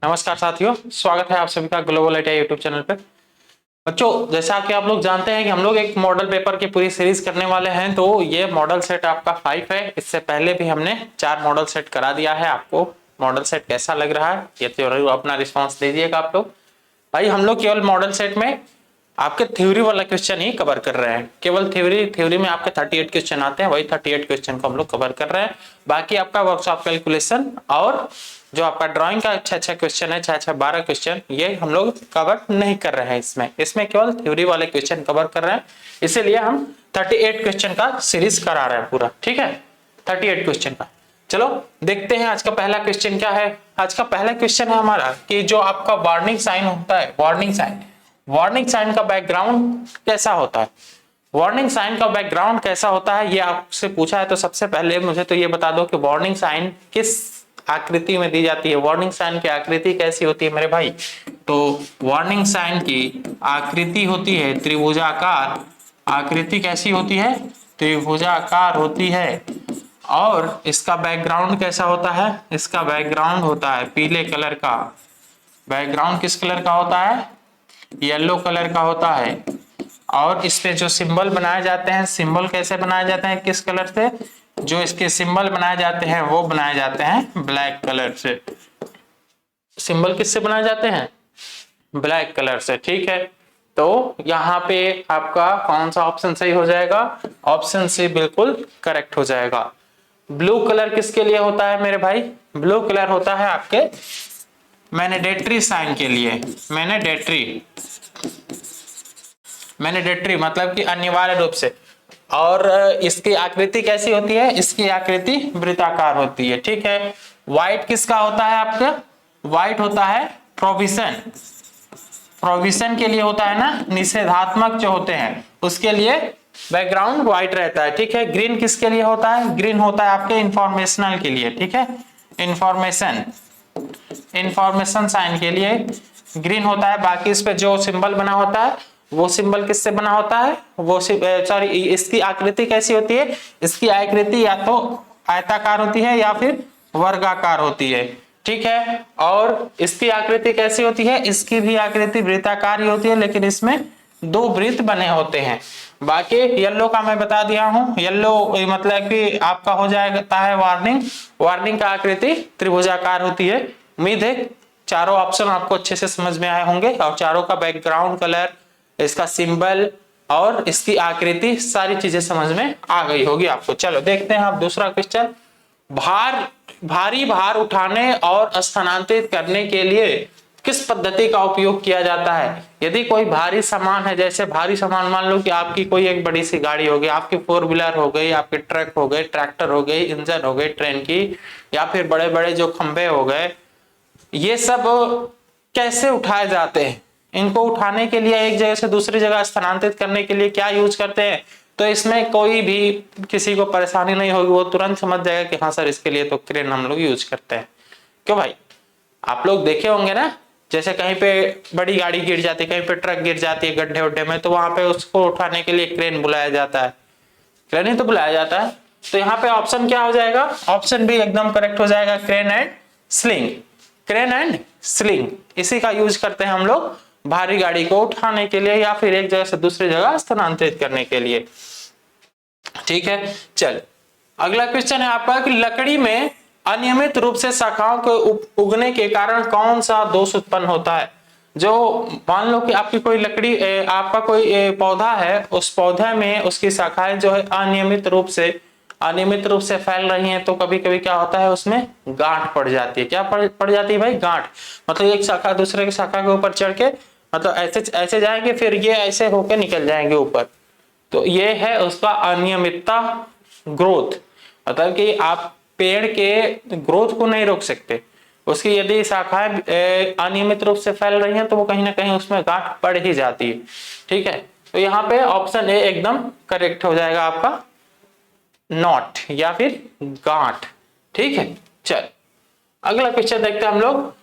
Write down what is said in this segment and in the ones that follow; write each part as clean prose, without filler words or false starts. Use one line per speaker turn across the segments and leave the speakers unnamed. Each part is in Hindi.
नमस्कार साथियों, स्वागत है आप सभी का ग्लोबल आईटीआई यूट्यूब चैनल पे। बच्चों, जैसा कि आप लोग जानते हैं कि हम लोग एक मॉडल पेपर की पूरी सीरीज करने वाले हैं, तो ये मॉडल सेट आपका 5 है। इससे पहले भी हमने 4 मॉडल सेट करा दिया है। आपको मॉडल सेट कैसा लग रहा है ये जरूर अपना रिस्पॉन्स दीजिएगा आप लोग। भाई, हम लोग केवल मॉडल सेट में आपके थ्योरी वाला क्वेश्चन ही कवर कर रहे हैं। केवल थ्योरी में आपके 38 क्वेश्चन आते हैं, वही 38 क्वेश्चन को हम लोग कवर कर रहे हैं। बाकी आपका वर्कशॉप कैलकुलेशन और जो आपका ड्राइंग का अच्छा क्वेश्चन है, 12 क्वेश्चन, ये हम लोग कवर नहीं कर रहे हैं। इसमें केवल थ्योरी वाले क्वेश्चन कवर कर रहे हैं, इसीलिए हम 38 क्वेश्चन का सीरीज करा रहे हैं पूरा। ठीक है, 38 क्वेश्चन का। चलो देखते हैं आज का पहला क्वेश्चन क्या है। आज का पहला क्वेश्चन है हमारा कि जो आपका वार्निंग साइन होता है, वार्निंग साइन का बैकग्राउंड कैसा होता है। वार्निंग साइन का बैकग्राउंड कैसा होता है ये आपसे पूछा है। तो सबसे पहले मुझे तो ये बता दो कि वार्निंग साइन किस आकृति में दी जाती है। वार्निंग साइन की आकृति कैसी होती है मेरे भाई? तो वार्निंग साइन की आकृति होती है त्रिभुजाकार। आकृति कैसी होती है? त्रिभुजाकार होती है। और इसका बैकग्राउंड कैसा होता है? इसका बैकग्राउंड होता है पीले कलर का। बैकग्राउंड किस कलर का होता है? येलो कलर का होता है। और इस पे जो सिंबल बनाए जाते हैं, सिंबल कैसे बनाए जाते हैं? किस कलर से? जो इसके सिंबल बनाए जाते हैं वो बनाए जाते हैं ब्लैक कलर से। सिंबल किससे बनाए जाते हैं? ब्लैक कलर से। ठीक है, तो यहाँ पे आपका कौन सा ऑप्शन सही हो जाएगा? ऑप्शन सी बिल्कुल करेक्ट हो जाएगा। ब्लू कलर किसके लिए होता है मेरे भाई? ब्लू कलर होता है आपके मैनेडेटरी साइन के लिए। मैनेडेटरी मतलब कि अनिवार्य रूप से। और इसकी आकृति कैसी होती है? इसकी आकृति वृत्ताकार होती है। ठीक है, व्हाइट किसका होता है आपका? व्हाइट होता है प्रोविजन के लिए होता है ना, निषेधात्मक जो होते हैं उसके लिए बैकग्राउंड व्हाइट रहता है। ठीक है, ग्रीन किसके लिए होता है? ग्रीन होता है आपके इंफॉर्मेशनल के लिए। ठीक है, इंफॉर्मेशन साइन के लिए ग्रीन होता है। बाकी इस पे जो सिंबल बना होता है वो सिंबल किससे बना होता है? वो सॉरी, इसकी आकृति कैसी होती है? इसकी आकृति या तो आयताकार होती है या फिर वर्गाकार होती है। ठीक है, और इसकी आकृति कैसी होती है? इसकी भी आकृति वृत्ताकार ही होती है, लेकिन इसमें 2 वृत्त बने होते हैं। बाकी येलो का मैं बता दिया हूं। येलो मतलब कि आपका हो जाता है वार्निंग का आकृति त्रिभुजाकार होती है। उम्मीद है चारों ऑप्शन आपको अच्छे से समझ में आए होंगे और चारों का बैकग्राउंड कलर, इसका सिंबल और इसकी आकृति सारी चीजें समझ में आ गई होगी आपको। चलो देखते हैं आप दूसरा क्वेश्चन। भारी भार उठाने और स्थानांतरित करने के लिए किस पद्धति का उपयोग किया जाता है? यदि कोई भारी सामान है, जैसे भारी सामान मान लो कि आपकी कोई एक बड़ी सी गाड़ी हो गई, आपकी 4 व्हीलर हो गई, आपके ट्रक हो गए, ट्रैक्टर हो गई, इंजन हो गई ट्रेन की, या फिर बड़े बड़े जो खंभे हो गए, ये सब कैसे उठाए जाते हैं? इनको उठाने के लिए एक जगह से दूसरी जगह स्थानांतरित करने के लिए क्या यूज करते हैं? तो इसमें कोई भी किसी को परेशानी नहीं होगी, वो तुरंत समझ जाएगा कि हाँ सर, इसके लिए तो क्रेन हम लोग यूज करते हैं। क्यों भाई? आप लोग देखे होंगे ना, जैसे कहीं पे बड़ी गाड़ी गिर जाती है, कहीं पे ट्रक गिर जाती है गड्ढे उड्ढे में, तो वहां पे उसको उठाने के लिए क्रेन बुलाया जाता है। क्रेन ही तो बुलाया जाता है। तो यहाँ पे ऑप्शन क्या हो जाएगा? ऑप्शन भी एकदम करेक्ट हो जाएगा, crane and sling. Crane and sling इसी का यूज करते हैं हम लोग भारी गाड़ी को उठाने के लिए या फिर एक जगह से दूसरी जगह स्थानांतरित करने के लिए। ठीक है, चल अगला क्वेश्चन है आपका कि लकड़ी में अनियमित रूप से शाखाओं के उगने के कारण कौन सा दोष उत्पन्न होता है? जो मान लो कि आपकी कोई लकड़ी, आपका कोई पौधा है, उस पौधे में उसकी शाखाएं जो है अनियमित रूप से फैल रही हैं, तो कभी कभी क्या होता है, उसमें गांठ पड़ जाती है। क्या पड़ जाती है भाई? गांठ। मतलब एक शाखा दूसरे की शाखा के ऊपर चढ़ के, मतलब ऐसे जाएंगे, फिर ये ऐसे होके निकल जाएंगे ऊपर। तो ये है उसका अनियमितता ग्रोथ। मतलब कि आप पेड़ के ग्रोथ को नहीं रोक सकते, उसकी यदि शाखाएं अनियमित रूप से फैल रही हैं तो वो कहीं ना कहीं उसमें गांठ पड़ ही जाती है। ठीक है, तो यहाँ पे ऑप्शन ए एकदम करेक्ट हो जाएगा आपका, नॉट या फिर गांठ। ठीक है, चल अगला क्वेश्चन देखते हैं हम लोग।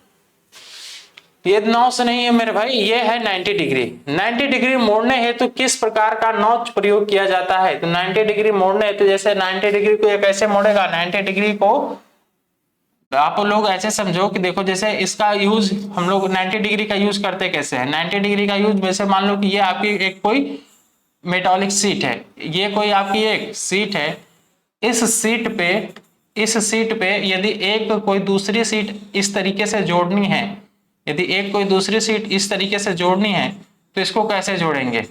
ये नौ से नहीं है मेरे भाई, ये है 90 डिग्री। 90 डिग्री मोड़ने हेतु किस प्रकार का नॉच प्रयोग किया जाता है? तो 90 डिग्री मोड़ने हेतु, जैसे 90 डिग्री को ये कैसे मोड़ेगा? 90 डिग्री को आप लोग ऐसे समझो कि देखो जैसे इसका यूज हम लोग 90 डिग्री का यूज करते कैसे हैं। 90 डिग्री का यूज वैसे मान लो कि ये आपकी एक कोई मेटालिक सीट है, ये कोई आपकी एक सीट है। इस सीट पे इस सीट पे यदि एक कोई दूसरी सीट इस तरीके से जोड़नी है, यदि एक कोई दूसरी सीट इस तरीके से जोड़नी है तो इसको कैसे जोड़ेंगे,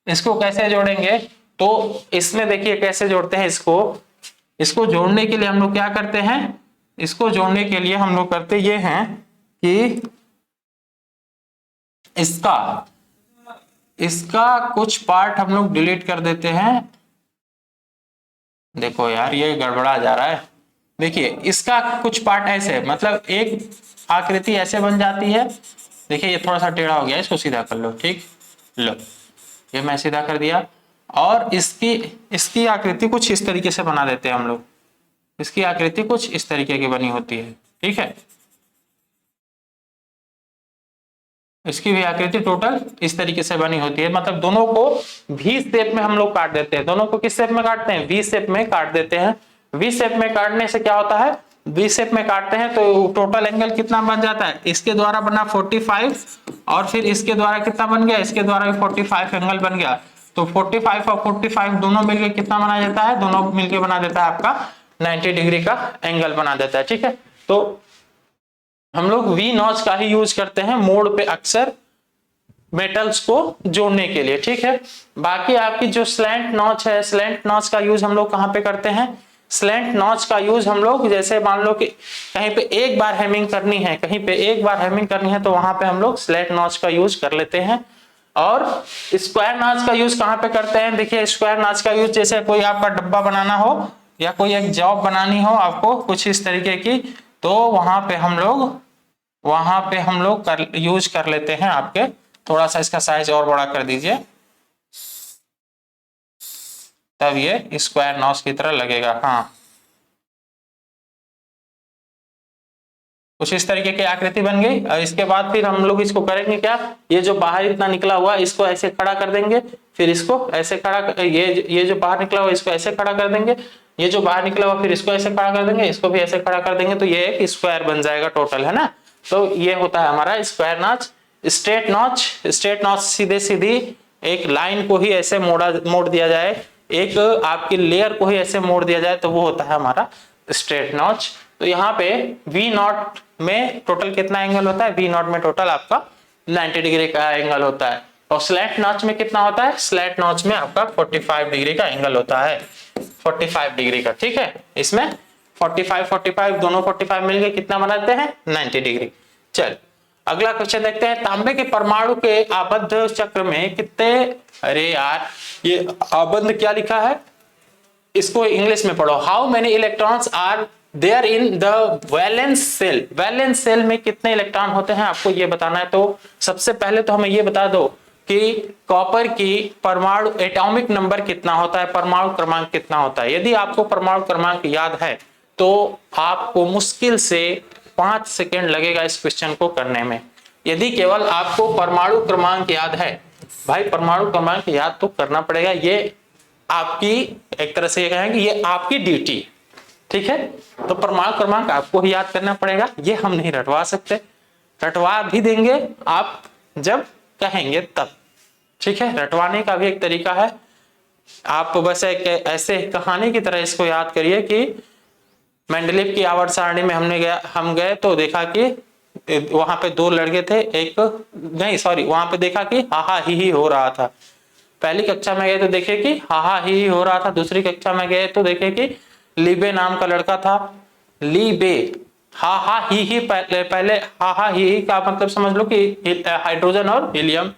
इसको कैसे जोड़ेंगे। तो इसमें देखिए कैसे जोड़ते हैं इसको। इसको जोड़ने के लिए हम लोग क्या करते हैं, इसको जोड़ने के लिए हम लोग करते ये हैं कि इसका इसका कुछ पार्ट हम लोग डिलीट कर देते हैं। देखो यार ये गड़बड़ा जा रहा है। देखिए इसका कुछ पार्ट ऐसे, मतलब एक आकृति ऐसे बन जाती है। देखिए ये थोड़ा सा टेढ़ा हो गया, इसको सीधा कर लो। ठीक, लो ये मैं सीधा कर दिया। और इसकी इसकी आकृति कुछ इस तरीके से बना देते हैं हम लोग। इसकी आकृति कुछ इस तरीके की बनी होती है। ठीक है, इसकी भी आकृति टोटल इस तरीके से बनी होती है। मतलब दोनों को वी शेप में हम लोग काट देते हैं। दोनों को किस शेप में काटते हैं, वी शेप में काट देते हैं। वी शेप में काटने से क्या होता है, वी शेप में काटते हैं तो टोटल एंगल कितना बन जाता है, इसके द्वारा बना 45 और फिर इसके द्वारा कितना बन गया, इसके द्वारा भी 45 एंगल बन गया। तो 45 और 45 दोनों मिलकर कितना बना जाता है, दोनों मिलकर बना देता है आपका 90 डिग्री का एंगल बना देता है। ठीक है, तो हम लोग वी नॉच का ही यूज करते हैं मोड़ पे अक्सर मेटल्स को जोड़ने के लिए। ठीक है, बाकी आपकी जो स्लैंट नॉच है, स्लैंट नॉच का यूज हम लोग कहां पे करते हैं, स्लैंट नॉच का यूज हम लोग जैसे मान लो कि कहीं पे एक बार हैमिंग करनी है, कहीं पे एक बार हैमिंग करनी है तो वहां पे हम लोग स्लैंट नॉच का यूज कर लेते हैं। और स्क्वायर नॉच का यूज कहां पे करते हैं, देखिए स्क्वायर नॉच का यूज जैसे कोई आपका डब्बा बनाना हो या कोई एक जॉब बनानी हो आपको कुछ इस तरीके की, तो वहां पे हम लोग यूज कर लेते हैं आपके। थोड़ा सा इसका साइज और बड़ा कर दीजिए, तब ये स्क्वायर नॉच की तरह लगेगा। हाँ, कुछ इस तरीके की आकृति बन गई। और इसके बाद फिर हम लोग इसको करेंगे क्या, ये जो बाहर इतना निकला हुआ इसको ऐसे खड़ा कर देंगे, फिर इसको ऐसे खड़ा, ये जो बाहर निकला हुआ इसको ऐसे खड़ा कर देंगे, ये जो बाहर निकला हुआ फिर इसको ऐसे खड़ा कर देंगे, इसको भी ऐसे खड़ा कर देंगे, तो ये एक स्क्वायर बन जाएगा टोटल, है ना। तो ये होता है हमारा square notch. Straight notch, straight notch सीधे सीधी एक लाइन को ही ऐसे मोड़ दिया जाए, एक आपकी लेयर को ही ऐसे मोड़ दिया जाए तो वो होता है हमारा स्ट्रेट नॉच। तो यहाँ पे वी नॉट में टोटल कितना एंगल होता है, वी नॉट में टोटल आपका 90 डिग्री का एंगल होता है। और स्लैंट नॉच में कितना होता है, स्लैंट नॉच में आपका 45 डिग्री का एंगल होता है, 45 डिग्री का। ठीक है, इसमें 45 दोनों 45 मिलके कितना बनाते हैं, 90 डिग्री। चल अगला क्वेश्चन देखते हैं, तांबे के परमाणु के आबद्ध चक्र में कितने, अरे यार ये आबद्ध क्या लिखा है, इसको इंग्लिश में पढ़ो। How many electrons are there in the valence shell, valence shell में कितने इलेक्ट्रॉन होते हैं आपको ये बताना है। तो सबसे पहले तो हमें ये बता दो कि कॉपर की परमाणु एटॉमिक नंबर कितना होता है, परमाणु क्रमांक कितना होता है। यदि आपको परमाणु क्रमांक याद है तो आपको मुश्किल से 5 सेकेंड लगेगा इस क्वेश्चन को करने में। यदि केवल आपको परमाणु क्रमांक याद है, भाई परमाणु क्रमांक याद तो करना पड़ेगा, ये आपकी एक तरह से ये कहें कि ये आपकी ड्यूटी। ठीक है, तो परमाणु क्रमांक आपको ही याद करना पड़ेगा, ये हम नहीं रटवा सकते, रटवा भी देंगे आप जब कहेंगे तब। ठीक है, रटवाने का भी एक तरीका है, आप बस एक ऐसे कहानी की तरह इसको याद करिए कि मेंडलीव की आवर्त सारणी में हम गए तो देखा कि वहां पे 2 लड़के थे, एक नहीं सॉरी वहां पे देखा कि हाहा ही हो रहा था। पहली कक्षा में गए तो देखे कि हाहा ही हो रहा था, दूसरी कक्षा में गए तो देखे कि लीबे नाम का लड़का था, लीबे हाहा ही पहले हाहा ही का मतलब समझ लो कि हाइड्रोजन और हीलियम।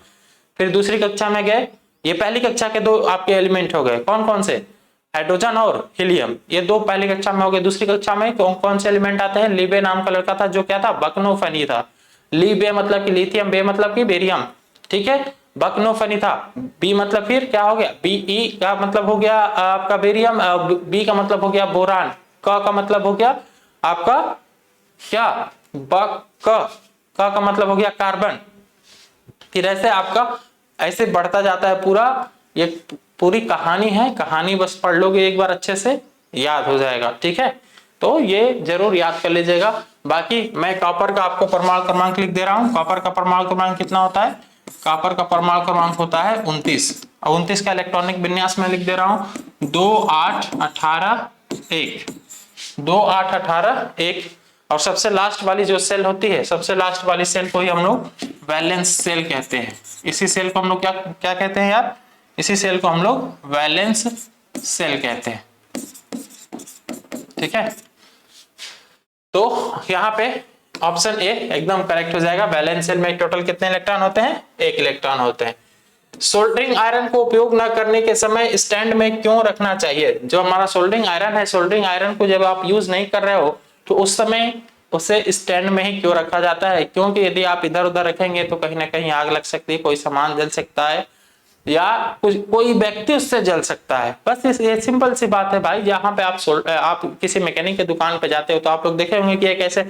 फिर दूसरी कक्षा में गए, ये पहली कक्षा के 2 आपके एलिमेंट हो गए, कौन कौन से, हाइड्रोजन और हीलियम, ये 2 पहली कक्षा में हो गए। दूसरी कक्षा में कौन कौन से एलिमेंट आते हैं, लीबे नाम का लड़का था जो क्या था, बकनोफनी था। लीबे मतलब कि लिथियम, बे मतलब कि बेरियम। ठीक है, बकनोफनी था। बी मतलब फिर क्या हो गया, बीई का मतलब हो गया आपका बेरियम, बी का मतलब हो गया बोरान, क का मतलब हो गया आपका क्या, का मतलब हो गया कार्बन। फिर ऐसे आपका ऐसे बढ़ता जाता है पूरा, ये पूरी कहानी है, कहानी बस पढ़ लोगे एक बार अच्छे से याद हो जाएगा। ठीक है, तो ये जरूर याद कर लीजिएगा। बाकी मैं कॉपर का आपको परमाणु क्रमांक लिख दे रहा हूं। कॉपर का परमाणु क्रमांक कितना होता है? कॉपर का परमाणु क्रमांक होता है 29। और 29 का इलेक्ट्रॉनिक विन्यास में लिख दे रहा हूं 2 8 18 1, 2 8 18 1। और सबसे लास्ट वाली जो सेल होती है, सबसे लास्ट वाली सेल को ही हम लोग वैलेंस सेल कहते हैं। इसी सेल को हम लोग क्या क्या कहते हैं यार? इसी सेल को हम लोग वैलेंस सेल कहते हैं। ठीक है, तो यहाँ पे ऑप्शन ए एकदम करेक्ट हो जाएगा। वैलेंस सेल में टोटल कितने इलेक्ट्रॉन होते हैं? 1 इलेक्ट्रॉन होते हैं। सोल्डरिंग आयरन को उपयोग न करने के समय स्टैंड में क्यों रखना चाहिए? जो हमारा सोल्डरिंग आयरन है, सोल्डरिंग आयरन को जब आप यूज नहीं कर रहे हो तो उस समय उसे स्टैंड में ही क्यों रखा जाता है? क्योंकि यदि आप इधर उधर रखेंगे तो कहीं ना कहीं आग लग सकती है, कोई सामान जल सकता है या कोई व्यक्ति उससे जल सकता है। बस ये सिंपल सी बात है भाई। यहाँ पे आप किसी मैकेनिक के दुकान पे जाते हो तो आप लोग देखे होंगे कि एक ऐसे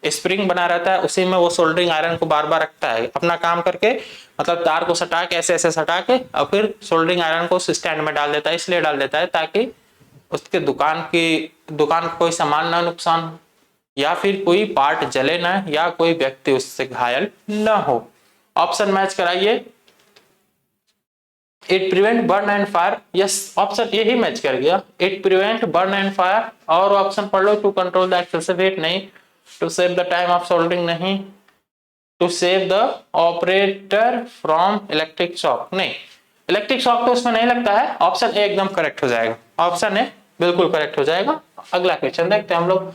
स्प्रिंग बना रहता है, उसी में वो सोल्डरिंग आयरन को बार बार रखता है अपना काम करके, मतलब तार को सटा के ऐसे ऐसे सटा के और फिर सोल्डरिंग आयरन को स्टैंड में डाल देता है। इसलिए डाल देता है ताकि उसके दुकान को कोई सामान ना नुकसान हो या फिर कोई पार्ट जले ना या कोई व्यक्ति उससे घायल ना हो। ऑप्शन मैच कराइए। It prevent burn and fire, yes option A ही मैच कर गया। It prevent burn and fire. और ऑप्शन पढ़ लो, to control the excessive heat नहीं, to save the time of soldering नहीं, to save the operator from electric shock नहीं। इलेक्ट्रिक शॉक तो उसमें नहीं लगता है। ऑप्शन ए एकदम करेक्ट हो जाएगा। ऑप्शन ए बिल्कुल करेक्ट हो जाएगा। अगला क्वेश्चन देखते हैं हम लोग।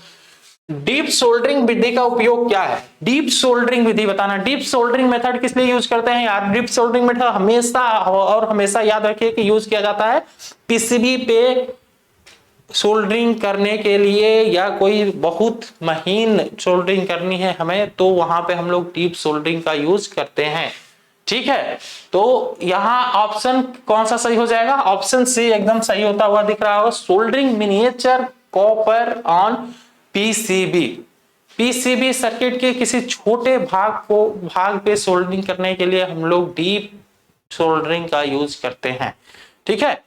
डीप सोल्डरिंग विधि का उपयोग क्या है? डीप सोल्डरिंग विधि बताना। डीप सोल्डरिंग मेथड किस लिए यूज करते हैं यार? डीप सोल्डरिंग मेथड हमेशा और हमेशा याद रखिए कि यूज किया जाता है पीसीबी पे सोल्डरिंग करने के लिए, या कोई बहुत महीन सोल्डरिंग करनी है हमें तो वहां पे हम लोग डीप सोल्डरिंग का यूज करते हैं। ठीक है, तो यहाँ ऑप्शन कौन सा सही हो जाएगा? ऑप्शन सी एकदम सही होता हुआ दिख रहा होगा। Soldering miniature copper on PCB. PCB circuit के किसी छोटे भाग पे सोल्डरिंग करने के लिए हम लोग डीप सोल्डरिंग का यूज करते हैं। ठीक है,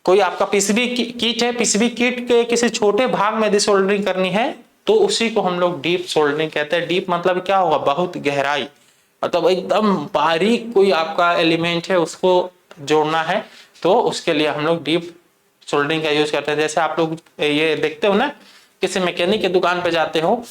कोई आपका पीसीबी किट है, पीसीबी किट के किसी छोटे भाग में यदि सोल्डरिंग करनी है तो उसी को हम लोग डीप सोल्डरिंग कहते हैं। डीप मतलब क्या होगा? बहुत गहराई, मतलब एकदम बारीक कोई आपका एलिमेंट है उसको जोड़ना है तो उसके लिए हम लोग डीप सोल्डरिंग का यूज करते हैं। जैसे आप लोग ये देखते हो ना, किसी मैकेनिक के दुकान पे जाते हो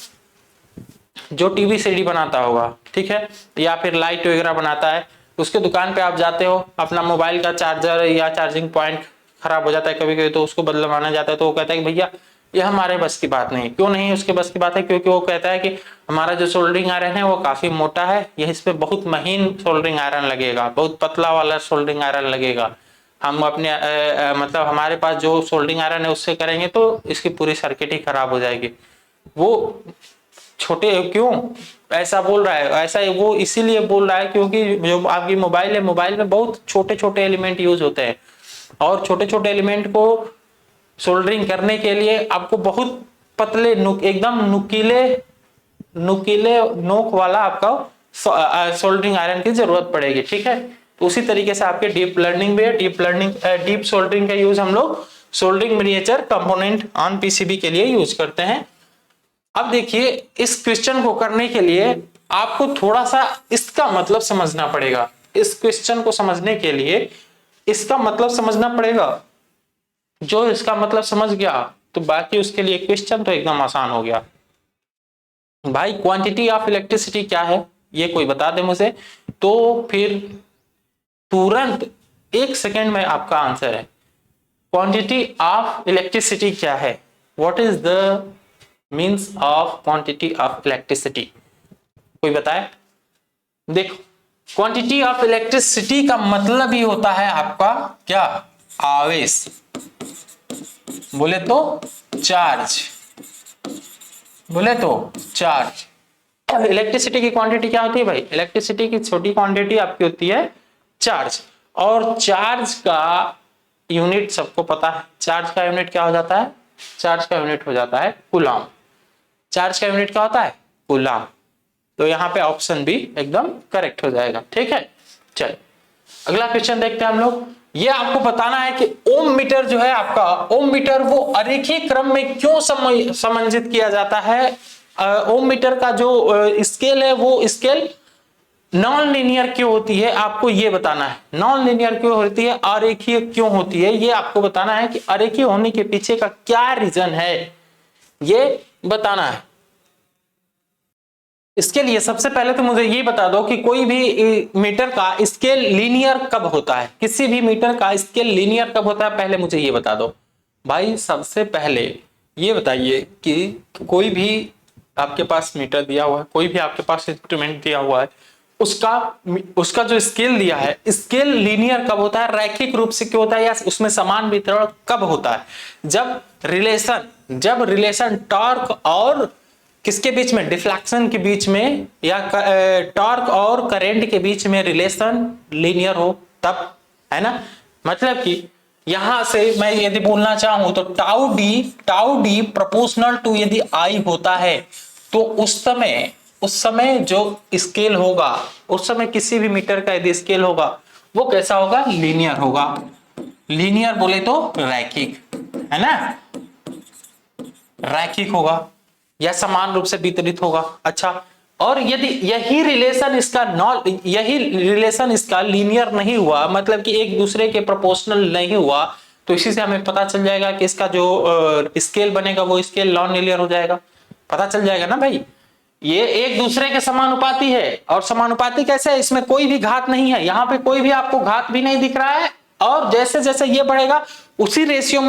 जो टीवी सीडी बनाता होगा, ठीक है, या फिर लाइट वगैरह बनाता है, उसके दुकान पे आप जाते हो, अपना मोबाइल का चार्जर या चार्जिंग पॉइंट खराब हो जाता है कभी कभी तो उसको बदलवाना जाता है तो वो कहता है कि भैया ये हमारे बस की बात नहीं। क्यों नहीं उसके बस की बात है? क्योंकि वो कहता है कि हमारा जो सोल्डरिंग आयरन है वो काफी मोटा है, यह इस पे बहुत महीन सोल्डरिंग आयरन लगेगा, बहुत पतला वाला सोल्डरिंग आयरन लगेगा। हम अपने मतलब हमारे पास जो सोल्डरिंग आयरन है उससे करेंगे तो इसकी पूरी सर्किट ही खराब हो जाएगी। वो छोटे क्यों ऐसा बोल रहा है? ऐसा वो इसीलिए बोल रहा है क्योंकि जो आपकी मोबाइल है, मोबाइल में बहुत छोटे छोटे एलिमेंट यूज होते हैं और छोटे छोटे एलिमेंट को सोल्डरिंग करने के लिए आपको बहुत पतले एकदम नुकीले नोक वाला आपका सोल्डरिंग आयरन की जरूरत पड़ेगी। ठीक है, तो उसी तरीके से आपके डीप लर्निंग में डीप सोल्डरिंग का यूज हम लोग soldering miniature component on PCB के लिए यूज करते हैं। अब देखिए, इस क्वेश्चन को करने के लिए आपको थोड़ा सा इसका मतलब समझना पड़ेगा। इस क्वेश्चन को समझने के लिए इसका मतलब समझना पड़ेगा। जो इसका मतलब समझ गया तो बाकी उसके लिए क्वेश्चन तो एकदम आसान हो गया। भाई क्वांटिटी ऑफ इलेक्ट्रिसिटी क्या है ये कोई बता दे मुझे, तो फिर तुरंत 1 सेकेंड में आपका आंसर है। क्वांटिटी ऑफ इलेक्ट्रिसिटी क्या है? What is the means of quantity of electricity? कोई बताए? देखो, क्वांटिटी ऑफ इलेक्ट्रिसिटी का मतलब ही होता है आपका क्या? आवेश। बोले तो चार्ज, बोले तो चार्ज। इलेक्ट्रिसिटी की क्वांटिटी क्या होती है भाई? इलेक्ट्रिसिटी की छोटी क्वांटिटी आपकी होती है चार्ज। और चार्ज का यूनिट सबको पता है। चार्ज का यूनिट क्या हो जाता है? चार्ज का यूनिट हो जाता है कूलम। चार्ज का यूनिट क्या होता है? कूलम। तो यहाँ पे ऑप्शन बी एकदम करेक्ट हो जाएगा। ठीक है, चल अगला क्वेश्चन देखते हैं हम लोग। ये आपको बताना है कि ओम मीटर जो है आपका, ओम मीटर वो अरेखीय क्रम में क्यों समंजित किया जाता है। ओम मीटर का जो स्केल है वो स्केल नॉन लीनियर क्यों होती है, आपको ये बताना है। नॉन लीनियर क्यों होती है, अरेखीय क्यों होती है, ये आपको बताना है कि अरेखीय होने के पीछे का क्या रीजन है, ये बताना है। इसके लिए सबसे पहले तो मुझे ये बता दो कि कोई भी मीटर का स्केल लीनियर कब होता है, किसी भी मीटर का स्केल लीनियर कब होता है, पहले मुझे ये बता दो भाई। सबसे पहले ये बताइए कि कोई भी आपके पास मीटर दिया हुआ है, कोई भी आपके पास इंस्ट्रूमेंट दिया हुआ है, उसका जो स्केल दिया है, स्केल लीनियर कब होता है, रैखिक रूप से क्यों होता है, या उसमें समान वितरण कब होता है, जब रिलेशन टॉर्क और किसके बीच में, डिफ्लेक्शन के बीच में, या टॉर्क और करंट के बीच में रिलेशन लीनियर हो तब, है ना। मतलब कि यहां से मैं यदि बोलना चाहूं तो टाउ डी प्रोपोर्शनल टू यदि आई होता है तो उस समय जो स्केल होगा, उस समय किसी भी मीटर का यदि स्केल होगा वो कैसा होगा, लीनियर होगा। लीनियर बोले तो रैखिक, है ना, रैखिक होगा या समान रूप से वितरित होगा। अच्छा, और यदि यही रिलेशन इसका लीनियर नहीं हुआ, मतलब कि एक दूसरे के प्रोपोर्शनल नहीं हुआ, तो इसी से हमें पता चल जाएगा कि इसका जो स्केल बनेगा वो स्केल नॉन लीनियर हो जाएगा। पता चल जाएगा ना भाई, ये एक दूसरे के समानुपाती है। और समानुपाती कैसे है, इसमें कोई भी घात नहीं है, यहाँ पे कोई भी आपको घात भी नहीं दिख रहा है। और जैसे जैसे ये बढ़ेगा उसी रेशियो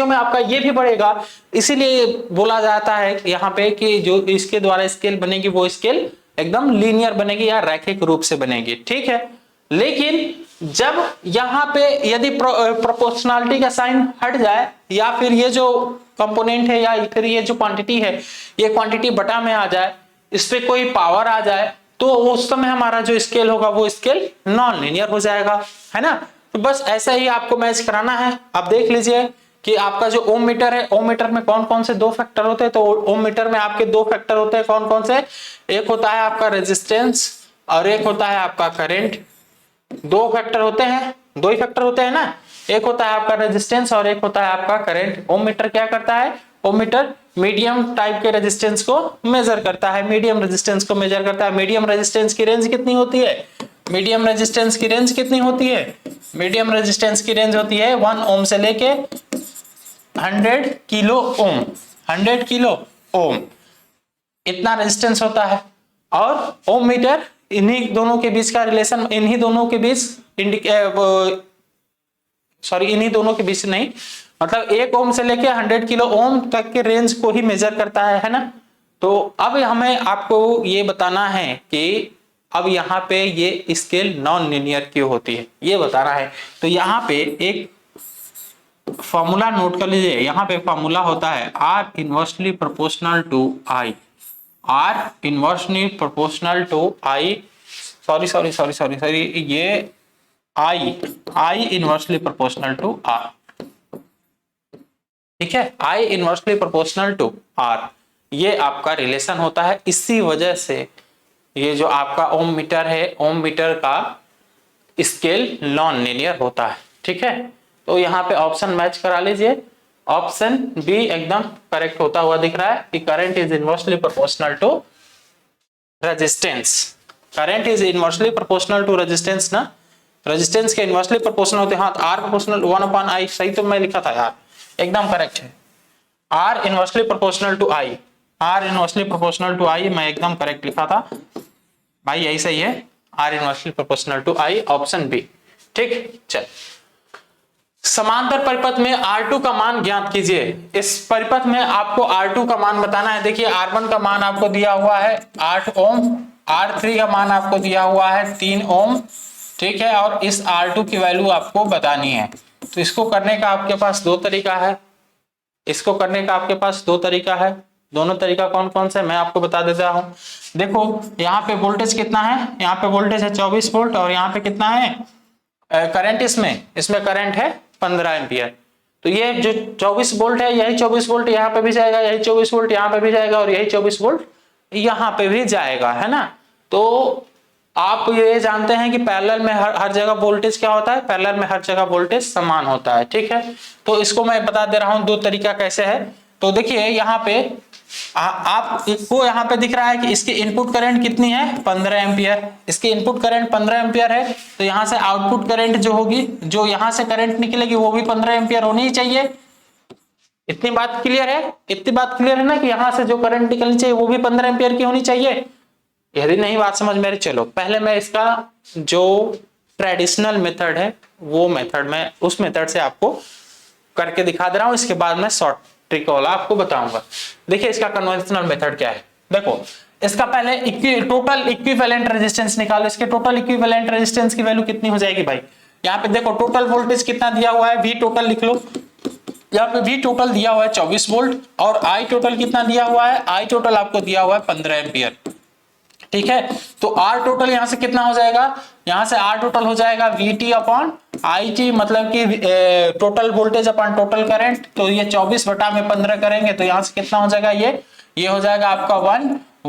में आपका ये भी बढ़ेगा। इसीलिए बोला जाता है यहाँ पे कि जो इसके द्वारा स्केल बनेगी वो स्केल एकदम लीनियर बनेगी या रैखिक रूप से बनेगी, ठीक है। लेकिन जब यहाँ पे यदि प्रोपोर्शनलिटी का साइन हट जाए, या फिर ये जो कंपोनेंट है या फिर ये जो क्वांटिटी है, ये क्वांटिटी बटा में आ जाए, इस पे कोई पावर आ जाए, तो उस समय हमारा जो स्केल होगा वो स्केल नॉन लीनियर हो जाएगा, है ना। तो बस ऐसा ही आपको मैच कराना है। आप देख लीजिए कि आपका जो ओम मीटर है, ओम मीटर में कौन कौन से दो फैक्टर होते हैं, तो ओम मीटर में आपके दो फैक्टर होते हैं, कौन कौन से, एक होता है आपका रेजिस्टेंस और एक होता है आपका करंट। दो फैक्टर होते हैं, दो ही फैक्टर होते हैं ना, एक होता है आपका रेजिस्टेंस और एक होता है आपका करंट। ओम मीटर क्या करता है, ओम मीटर मीडियम टाइप के रेजिस्टेंस को मेजर करता है, मीडियम रेजिस्टेंस को मेजर करता है। मीडियम रेजिस्टेंस की रेंज कितनी होती है, मीडियम रेजिस्टेंस की रेंज कितनी होती है, मीडियम रेजिस्टेंस की रेंज होती है 1 ओम से लेके 100 किलो ओम, 100 किलो ओम इतना रेजिस्टेंस होता है। और ओम मीटर इन्हीं दोनों के बीच का रिलेशन, इन्हीं दोनों के बीच नहीं, मतलब 1 ओम से लेके 100 किलो ओम तक के रेंज को ही मेजर करता है ना। तो अब हमें आपको ये बताना है कि अब यहाँ पे ये स्केल नॉन लीनियर क्यों होती है, ये बताना है। तो यहाँ पे एक फॉर्मूला नोट कर लीजिए, यहाँ पे फॉर्मूला होता है R inversely proportional to I, R inversely proportional to I, sorry ये I inversely proportional to R, ठीक है, I inversely proportional to R, ये आपका रिलेशन होता है। इसी वजह से ये जो आपका ओम मीटर है, ओम मीटर का स्केल नॉन लीनियर होता है, ठीक है। तो यहाँ पे ऑप्शन मैच करा लीजिए, ऑप्शन बी एकदम करेक्ट होता हुआ दिख रहा है कि current is inversely proportional to resistance. Current is inversely proportional to resistance ना, रेजिस्टेंस के इनवर्सली प्रोपोर्शनल होते हैं। हाँ, आर प्रोपोर्शनल 1/I, सही तो मैं लिखा था यार, एकदम करेक्ट है। R inversely proportional to I, R inversely proportional to I, मैं एकदम करेक्ट लिखा था भाई, यही सही है, R inversely proportional to I, option B, ठीक। चल, समांतर परिपथ में R2 का मान ज्ञात कीजिए। इस परिपथ में आपको R2 का मान बताना है। देखिए R1 का मान आपको दिया हुआ है 8 ओम, R3 का मान आपको दिया हुआ है 3 ओम, ठीक है, और इस R2 की वैल्यू आपको बतानी है। तो इसको करने का आपके पास दो तरीका है, इसको करने का आपके पास दो तरीका है। दोनों तरीका कौन कौन से मैं आपको बता देता हूं। देखो यहाँ पे वोल्टेज कितना है, यहाँ पे वोल्टेज है 24 वोल्ट, और यहाँ पे कितना है करंट, इसमें करंट है 15 एम्पियर। तो ये जो 24 वोल्ट है, यही 24 वोल्ट यहाँ पे भी जाएगा, यही 24 वोल्ट यहाँ पे भी जाएगा, और यही 24 वोल्ट यहाँ पे भी जाएगा, है ना। तो आप ये जानते हैं कि पैरेलल में हर जगह वोल्टेज क्या होता है, पैरेलल में हर जगह वोल्टेज समान होता है, ठीक है। तो इसको मैं बता दे रहा हूं दो तरीका कैसे है। तो देखिए यहाँ पे आपको यहाँ पे दिख रहा है कि इसकी इनपुट करंट कितनी है, 15 एम्पियर। इसकी इनपुट करंट 15 एम्पियर है, तो यहाँ से आउटपुट करंट जो होगी, जो यहाँ से करंट निकलेगी वो भी 15 एम्पियर होनी ही चाहिए। इतनी बात क्लियर है, इतनी बात क्लियर है ना कि यहाँ से जो करंट निकलनी चाहिए वो भी 15 एम्पियर की होनी चाहिए। यदि नहीं बात समझ में, चलो पहले मैं इसका जो ट्रेडिशनल मेथड है वो मेथड में उस मेथड से आपको करके दिखा दे रहा हूं, इसके बाद मैं शॉर्ट ट्रिक वाला आपको बताऊंगा। देखिए इसका कन्वेंशनल मेथड क्या है। देखो इसका पहले टोटल इक्विवेलेंट रेजिस्टेंस निकालो। इसके टोटल इक्विवेलेंट रेजिस्टेंस की वैल्यू कितनी हो जाएगी भाई। यहाँ पे देखो टोटल वोल्टेज कितना दिया हुआ है, वी टोटल लिख लो। यहाँ पे वी टोटल दिया हुआ है 24 वोल्ट और आई टोटल कितना दिया हुआ है, आई टोटल आपको दिया हुआ है 15 एम्पियर, ठीक है। तो आर टोटल यहां से कितना हो जाएगा, यहां से आर टोटल हो जाएगा वीटी अपॉन आई टी, मतलब कि total voltage upon total current. तो ये 24 बटा में 15 करेंगे तो यहां से कितना हो जाएगा, ये हो जाएगा आपका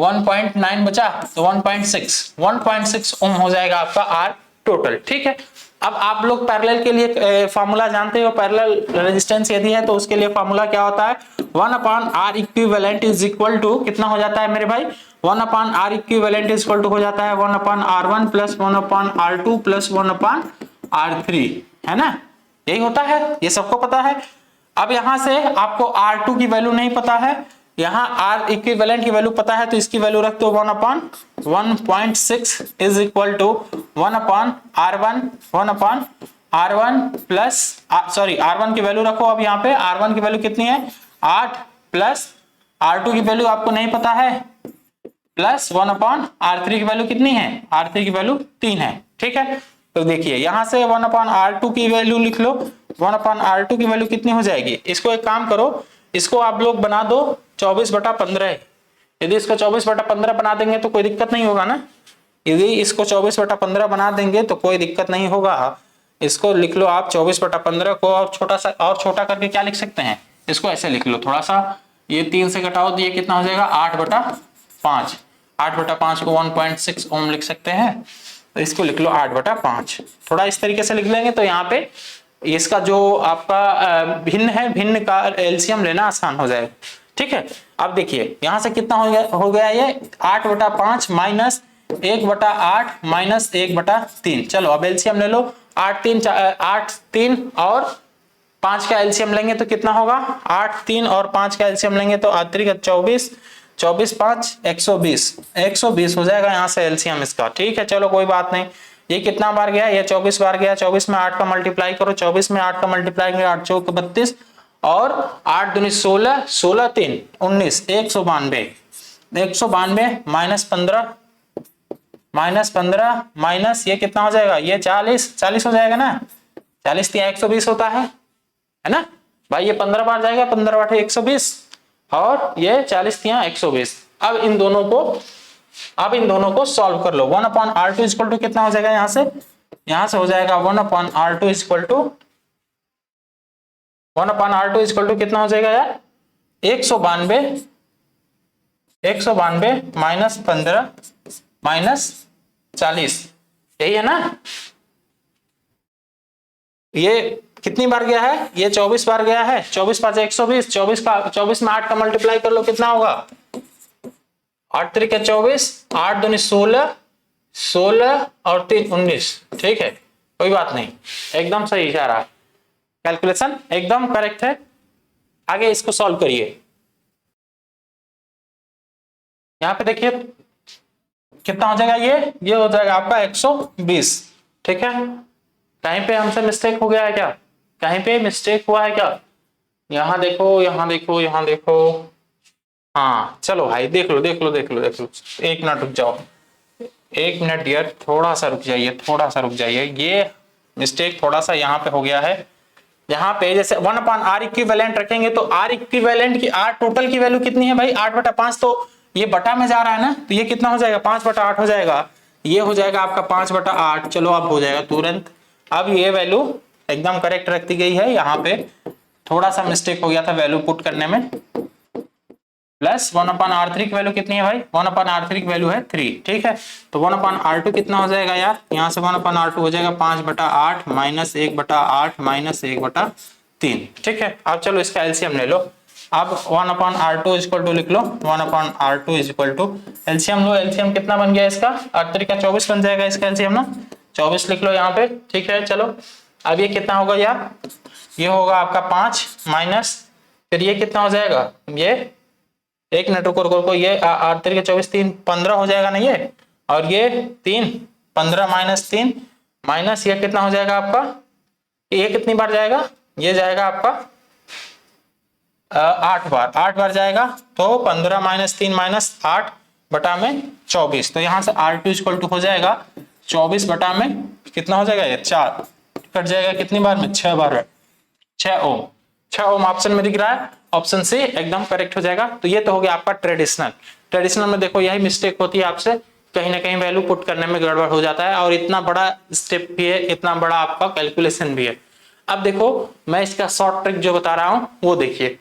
1.9 बचा तो 1.6 ओम हो जाएगा आपका आर टोटल, ठीक है। अब आप लोग पैरेलल के लिए फार्मूला जानते हो, पैरेलल रेजिस्टेंस यदि है तो उसके लिए फार्मूला क्या होता है, 1 upon R equivalent is equal to कितना हो जाता है मेरे भाई, 1 upon R equivalent is equal to हो जाता है 1 upon R1 plus 1 upon R2 plus 1 upon R3, है ना, यही होता है, ये सबको पता है। अब यहां से आपको R2 की वैल्यू नहीं पता है, यहाँ R इक्विवेलेंट की वैल्यू पता है, तो इसकी वैल्यू रख दो 1 upon 1.6 is equal to 1 upon R1, 1 upon R1 plus sorry R1 की वैल्यू रखो। अब यहाँ पे R1 की वैल्यू कितनी है 8 प्लस R2 की वैल्यू आपको नहीं पता है प्लस 1 अपॉन R3 की वैल्यू कितनी है, R3 की वैल्यू 3 है, ठीक है। तो देखिए यहाँ से 1 अपॉन R2 की वैल्यू लिख लो, 1 अपॉन R2 की वैल्यू कितनी हो जाएगी। इसको एक काम करो, इसको आप लोग बना दो 24/15। यदि इसको 24/15 बना देंगे तो कोई दिक्कत नहीं होगा ना, यदि इसको 24/15 बना देंगे तो कोई दिक्कत नहीं होगा। इसको लिख लो आप 24/15 को, और छोटा सा और छोटा करके क्या लिख सकते हैं, इसको ऐसे लिख लो थोड़ा सा, ये 3 से घटाओ तो ये कितना हो जाएगा 8/5, 8/5 को 1.6 ओम लिख सकते हैं, तो इसको लिख लो 8/5। थोड़ा इस तरीके से लिख लेंगे तो यहाँ पे इसका जो आपका भिन्न है, भिन्न का एलसीएम लेना आसान हो जाएगा, ठीक है। अब देखिए यहाँ से कितना हो गया ये 8/5 माइनस 1/8 माइनस 1/3। चलो अब एलसीएम ले लो, 8 3 और 5 का एलसीएम लेंगे तो कितना होगा, 8 3 और 5 का एलसीएम लेंगे तो 24 24 5 120 हो जाएगा यहाँ से एलसीएम इसका, ठीक है। चलो कोई बात नहीं, ये कितना बार गया, ये 24 बार गया, 24 में 8 का मल्टीप्लाई करो, 24 में 8 का मल्टीप्लाई करो, 8 चौक 32 और 8 दूनी 16, 16 3 19, 192 माइनस 15 माइनस ये कितना हो जाएगा, ये 40 हो जाएगा ना, 40 3 120 होता है ना भाई, ये 15 बार जाएगा, 15 बटे 120 और ये 40 3 120। अब इन दोनों को सॉल्व कर लो। 1 अपॉन R2 इक्वल टू कितना हो जाएगा, यहाँ से हो जाएगा 1 upon R2 equal to 1 upon R2 equal to कितना हो जाएगा यार 192 माइनस 15 माइनस 40, यही है ना। ये कितनी बार गया है, ये 24 बार गया है, 24 5 120, 24 में 8 का मल्टीप्लाई कर लो कितना होगा 8 3 के 24, 8 दूनी 16 16 और 3 19, ठीक है, कोई बात नहीं, एकदम सही जा रहा है, कैलकुलेशन एकदम करेक्ट है। आगे इसको सॉल्व करिए। यहाँ पे देखिए कितना हो जाएगा, ये हो जाएगा आपका 120, ठीक है। कहीं पे हमसे मिस्टेक हो गया है क्या, कहीं पे मिस्टेक हुआ है क्या, यहाँ देखो यहाँ देखो यहाँ देखो, हाँ चलो भाई देख लो 1 मिनट रुक जाओ, 1 मिनट यार, थोड़ा सा रुक जाइए, ये मिस्टेक थोड़ा सा यहाँ पे हो गया है। यहाँ पे जैसे 1 अपॉन R इक्विवेलेंट रखेंगे तो R इक्विवेलेंट की R टोटल की वैल्यू कितनी है भाई 8/5, तो ये बटा में जा रहा है ना, तो ये कितना हो जाएगा 5/8 हो जाएगा, ये हो जाएगा आपका 5/8। चलो अब हो जाएगा तुरंत। अब ये वैल्यू एकदम करेक्ट रख दी गई है, यहाँ पे थोड़ा सा मिस्टेक हो गया था वैल्यू पुट करने में, प्लस 1/r3 की वैल्यू कितनी है भाई, 1/r3 की वैल्यू है 3, ठीक है। तो 1/r2 कितना हो जाएगा यार, यहाँ से 1/r2 हो जाएगा 5/8 माइनस 1/8 माइनस 1/3, ठीक है। अब चलो इसका एलसीएम ले लो। अब 1/r2 इक्वल टू लिख लो, 1/r2 इक्वल टू एलसीएम लो, एलसीएम कितना बन गया इसका, 8 का 24 बन जाएगा इसका एलसीएम ना, 24 लिख लो यहाँ पे, ठीक है। चलो अब ये कितना होगा यार, ये होगा आपका 5 माइनस, फिर ये कितना हो जाएगा, ये एक मिनट रुको, ये 8 के 24 3 15 हो जाएगा ना ये, और ये 3 15 माइनस 3 माइनस ये कितना हो जाएगा आपका, ये कितनी बार जाएगा, ये जाएगा आपका 8 बार जाएगा, तो 15 माइनस 3 माइनस 8 बटा में 24, तो यहाँ से R2 इक्वल टू हो जाएगा 24 बटा में कितना हो जाएगा, ये 4 कट जाएगा कितनी बार में, 6 बार, 6 ओम, 6 ओम ऑप्शन में दिख रहा है, ऑप्शन सी एकदम करेक्ट हो जाएगा। तो ये तो हो गया आपका ट्रेडिशनल में देखो यही मिस्टेक होती है आपसे, कहीं ना कहीं वैल्यू पुट करने में गड़बड़ हो जाता है, और इतना बड़ा स्टेप भी है, इतना बड़ा आपका कैलकुलेशन भी है। अब देखो मैं इसका शॉर्ट ट्रिक जो बता रहा हूं वो देखिए,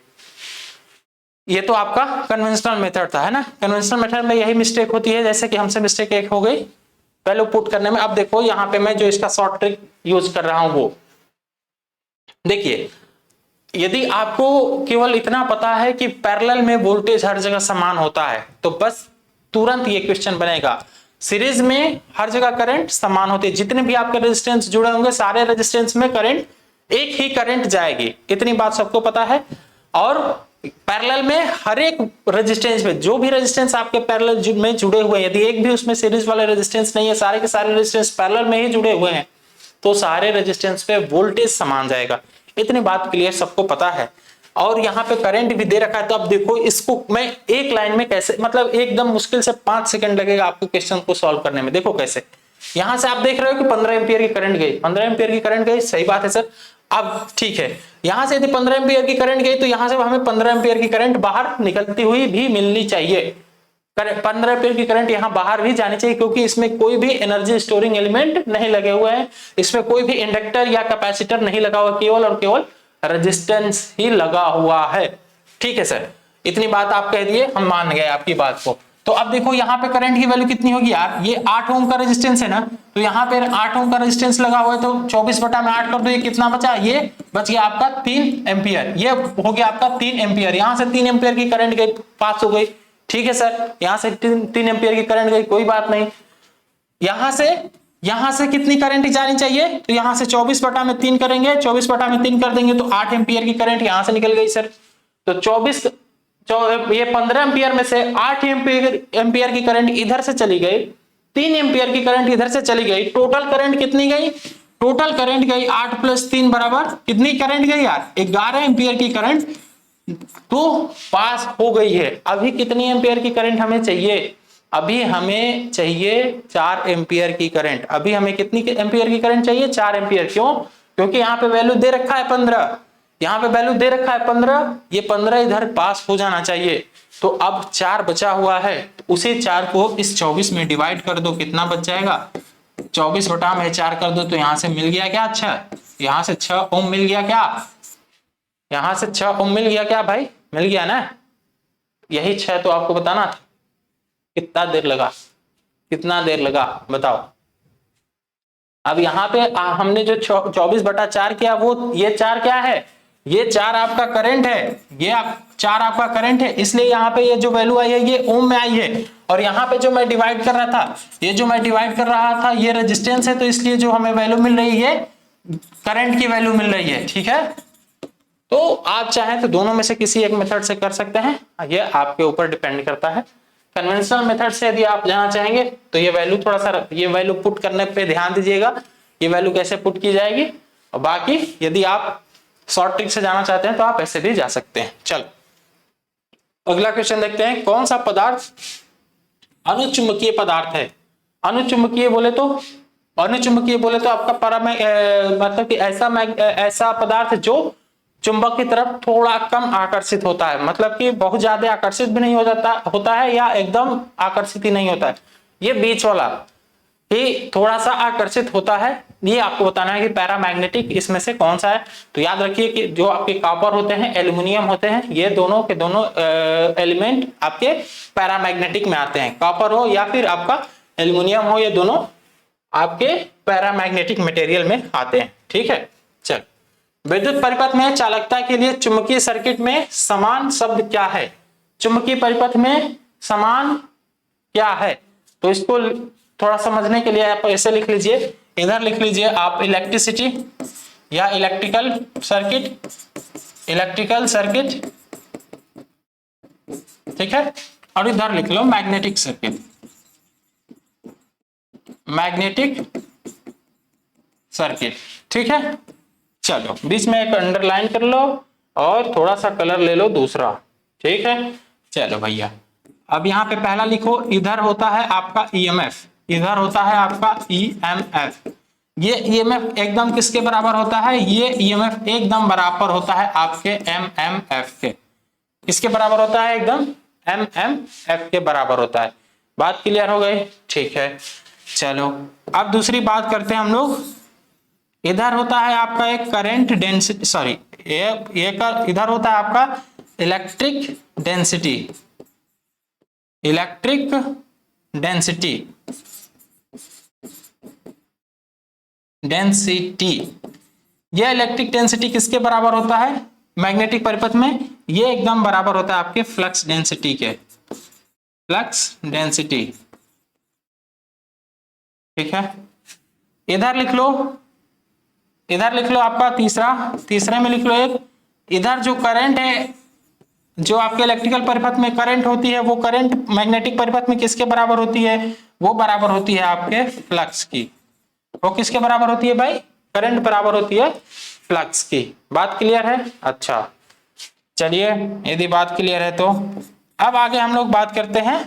ये तो आपका कन्वेंशनल मेथड था, है ना, कन्वेंशनल मेथड में यही मिस्टेक होती है, जैसे कि हमसे मिस्टेक एक हो गई वैल्यू पुट करने में। अब देखो यहाँ पे मैं जो इसका शॉर्ट ट्रिक यूज कर रहा हूं वो देखिए, यदि आपको केवल इतना पता है कि पैरेलल में वोल्टेज हर जगह समान होता है, तो बस तुरंत ये क्वेश्चन बनेगा। सीरीज में हर जगह करंट समान होती है, जितने भी आपके रेजिस्टेंस जुड़े होंगे सारे रेजिस्टेंस में करंट एक ही करंट जाएगी, इतनी बात सबको पता है। और पैरेलल में हर एक रेजिस्टेंस में जो भी रेजिस्टेंस आपके पैरेलल में जुड़े हुए हैं, यदि एक भी उसमें सीरीज वाले रेजिस्टेंस नहीं है, सारे के सारे रेजिस्टेंस पैरेलल में ही जुड़े हुए हैं, तो सारे रेजिस्टेंस पे वोल्टेज समान जाएगा, इतनी बात क्लियर सबको पता है। और यहाँ पे करंट भी दे रखा है, तो अब देखो इसको मैं एक लाइन में कैसे, मतलब एकदम मुश्किल से 5 सेकंड लगेगा आपको क्वेश्चन को सॉल्व करने में। देखो कैसे, यहां से आप देख रहे हो कि 15 एम्पियर की करंट गई, 15 एम्पियर की करंट गई, सही बात है सर। अब ठीक है, यहां से यदि 15 एम्पियर की करंट गई तो यहां से हमें 15 एम्पियर की करंट बाहर निकलती हुई भी मिलनी चाहिए, 15 एम्पियर की करंट यहां बाहर भी जानी चाहिए, क्योंकि इसमें कोई भी एनर्जी स्टोरिंग एलिमेंट नहीं लगे हुए हैं, इसमें कोई भी इंडक्टर या कैपेसिटर नहीं लगा हुआ, केवल और केवल रेजिस्टेंस ही लगा हुआ है, ठीक है सर। इतनी बात आप कह दिए, हम मान गए आपकी बात को। तो अब देखो यहाँ पे करंट की वैल्यू कितनी होगी यार, ये 8 ओम का रेजिस्टेंस है ना, तो यहाँ पे 8 ओम का रेजिस्टेंस लगा हुआ है, तो 24 बटा में 8 कर दो, ये कितना बचा, ये बच गया आपका 3 एम्पियर, ये हो गया आपका 3 एम्पियर। यहाँ से 3 एम्पियर की करंट गई, पास हो गई, ठीक है सर। यहाँ से 3 एम्पियर की करंट गई, कोई बात नहीं। यहां से कितनी करंट जानी चाहिए, तो यहां से 24 बटा में 3 करेंगे, 24 बटा में 3 कर देंगे तो 8 एम्पियर की करंट यहां से निकल गई सर। तो 24 ये 15 एम्पियर में से 8 एम्पियर की करंट इधर से चली गई, 3 एम्पियर की करंट इधर से चली गई, टोटल करंट कितनी गई, टोटल करंट गई 8 + 3 बराबर कितनी करंट गई यार, 11 एम्पियर की करंट तो पास हो गई है। अभी कितनी एम्पियर की करंट हमें चाहिए, अभी हमें चाहिए 4 एम्पियर की करंट। अभी हमें कितनी एम्पियर की करंट चाहिए, 4 एम्पियर। क्यों, क्योंकि यहाँ पे वैल्यू दे रखा है 15, यहाँ पे वैल्यू दे रखा है 15, ये 15 इधर पास हो जाना चाहिए। तो अब 4 बचा हुआ है, तो उसे 4 को इस 24 में डिवाइड कर दो, कितना बच जाएगा, 24 बटा में 4 कर दो, तो यहाँ से मिल गया क्या, 6, यहाँ से 6 ओम मिल गया क्या, यहाँ से 6 ओम मिल गया क्या भाई, मिल गया ना, यही 6 तो आपको बताना था। कितना देर लगा, कितना देर लगा बताओ। अब यहाँ पे हमने जो 24 बटा 4 किया, वो ये 4 क्या है, ये 4 आपका करंट है, ये 4 आपका करंट है, इसलिए यहाँ पे ये जो वैल्यू आई है ये ओम में आई है। और यहाँ पे जो मैं डिवाइड कर रहा था, ये जो मैं डिवाइड कर रहा था ये रेजिस्टेंस है, तो इसलिए जो हमें वैल्यू मिल रही है करंट की वैल्यू मिल रही है, ठीक है। तो आप चाहें तो दोनों में से किसी एक मेथड से कर सकते हैं, ये आपके ऊपर डिपेंड करता है। कन्वेंशनल मेथड से यदि आप जाना चाहेंगे तो ये वैल्यू थोड़ा सा, ये वैल्यू पुट करने पे ध्यान दीजिएगा, ये वैल्यू कैसे पुट की जाएगी। और बाकी यदि आप शॉर्ट ट्रिक से जाना चाहते हैं तो आप ऐसे भी जा सकते हैं। चलो अगला क्वेश्चन देखते हैं, कौन सा पदार्थ अनुचुंबकीय पदार्थ है। अनुचुंबकीय बोले तो आपका मतलब कि ऐसा पदार्थ जो चुंबक की तरफ थोड़ा कम आकर्षित होता है, मतलब कि बहुत ज्यादा आकर्षित भी नहीं होता है या एकदम आकर्षित ही नहीं होता है, ये बीच वाला ही थोड़ा सा आकर्षित होता है, ये आपको बताना है कि पैरामैग्नेटिक इसमें से कौन सा है। तो याद रखिए कि जो आपके कॉपर होते हैं, एल्यूमिनियम होते हैं, ये दोनों के दोनों एलिमेंट आपके पैरामैग्नेटिक में आते हैं। कॉपर हो या फिर आपका एल्यूमिनियम हो, ये दोनों आपके पैरामैग्नेटिक मटेरियल में आते हैं। ठीक है, चल। विद्युत परिपथ में चालकता के लिए चुंबकीय सर्किट में समान शब्द क्या है? चुंबकीय परिपथ में समान क्या है? तो इसको थोड़ा समझने के लिए आप ऐसे लिख लीजिए, इधर लिख लीजिए आप इलेक्ट्रिसिटी या इलेक्ट्रिकल सर्किट, इलेक्ट्रिकल सर्किट, ठीक है, और इधर लिख लो मैग्नेटिक सर्किट, मैग्नेटिक सर्किट। ठीक है, चलो बीच में एक अंडरलाइन कर लो और थोड़ा सा कलर ले लो दूसरा। ठीक है, चलो भैया, अब यहाँ पे पहला लिखो, इधर होता है आपका ईएमएफ, इधर होता है आपका ईएमएफ। ये ईएमएफ एकदम किसके बराबर होता है? ये ईएमएफ एकदम बराबर होता है आपके एमएमएफ के। किसके बराबर होता है? एकदम एमएमएफ के बराबर होता है। बात क्लियर हो गई? ठीक है, चलो अब दूसरी बात करते हैं हम लोग। इधर होता है आपका एक करंट डेंसिटी, सॉरी इधर होता है आपका electric density, electric density, density. ये इलेक्ट्रिक डेंसिटी किसके बराबर होता है? मैग्नेटिक परिपथ में ये एकदम बराबर होता है आपके फ्लक्स डेंसिटी के, फ्लक्स डेंसिटी। ठीक है, इधर लिख लो, इधर लिख लो आपका तीसरा, तीसरे में लिख लो एक, इधर जो करंट है, जो आपके इलेक्ट्रिकल परिपथ में करंट होती है, वो करंट मैग्नेटिक परिपथ में किसके बराबर होती है? वो बराबर होती है आपके फ्लक्स की। वो किसके बराबर होती है भाई? करंट बराबर होती है फ्लक्स की। बात क्लियर है? अच्छा, चलिए यदि बात क्लियर है तो अब आगे हम लोग बात करते हैं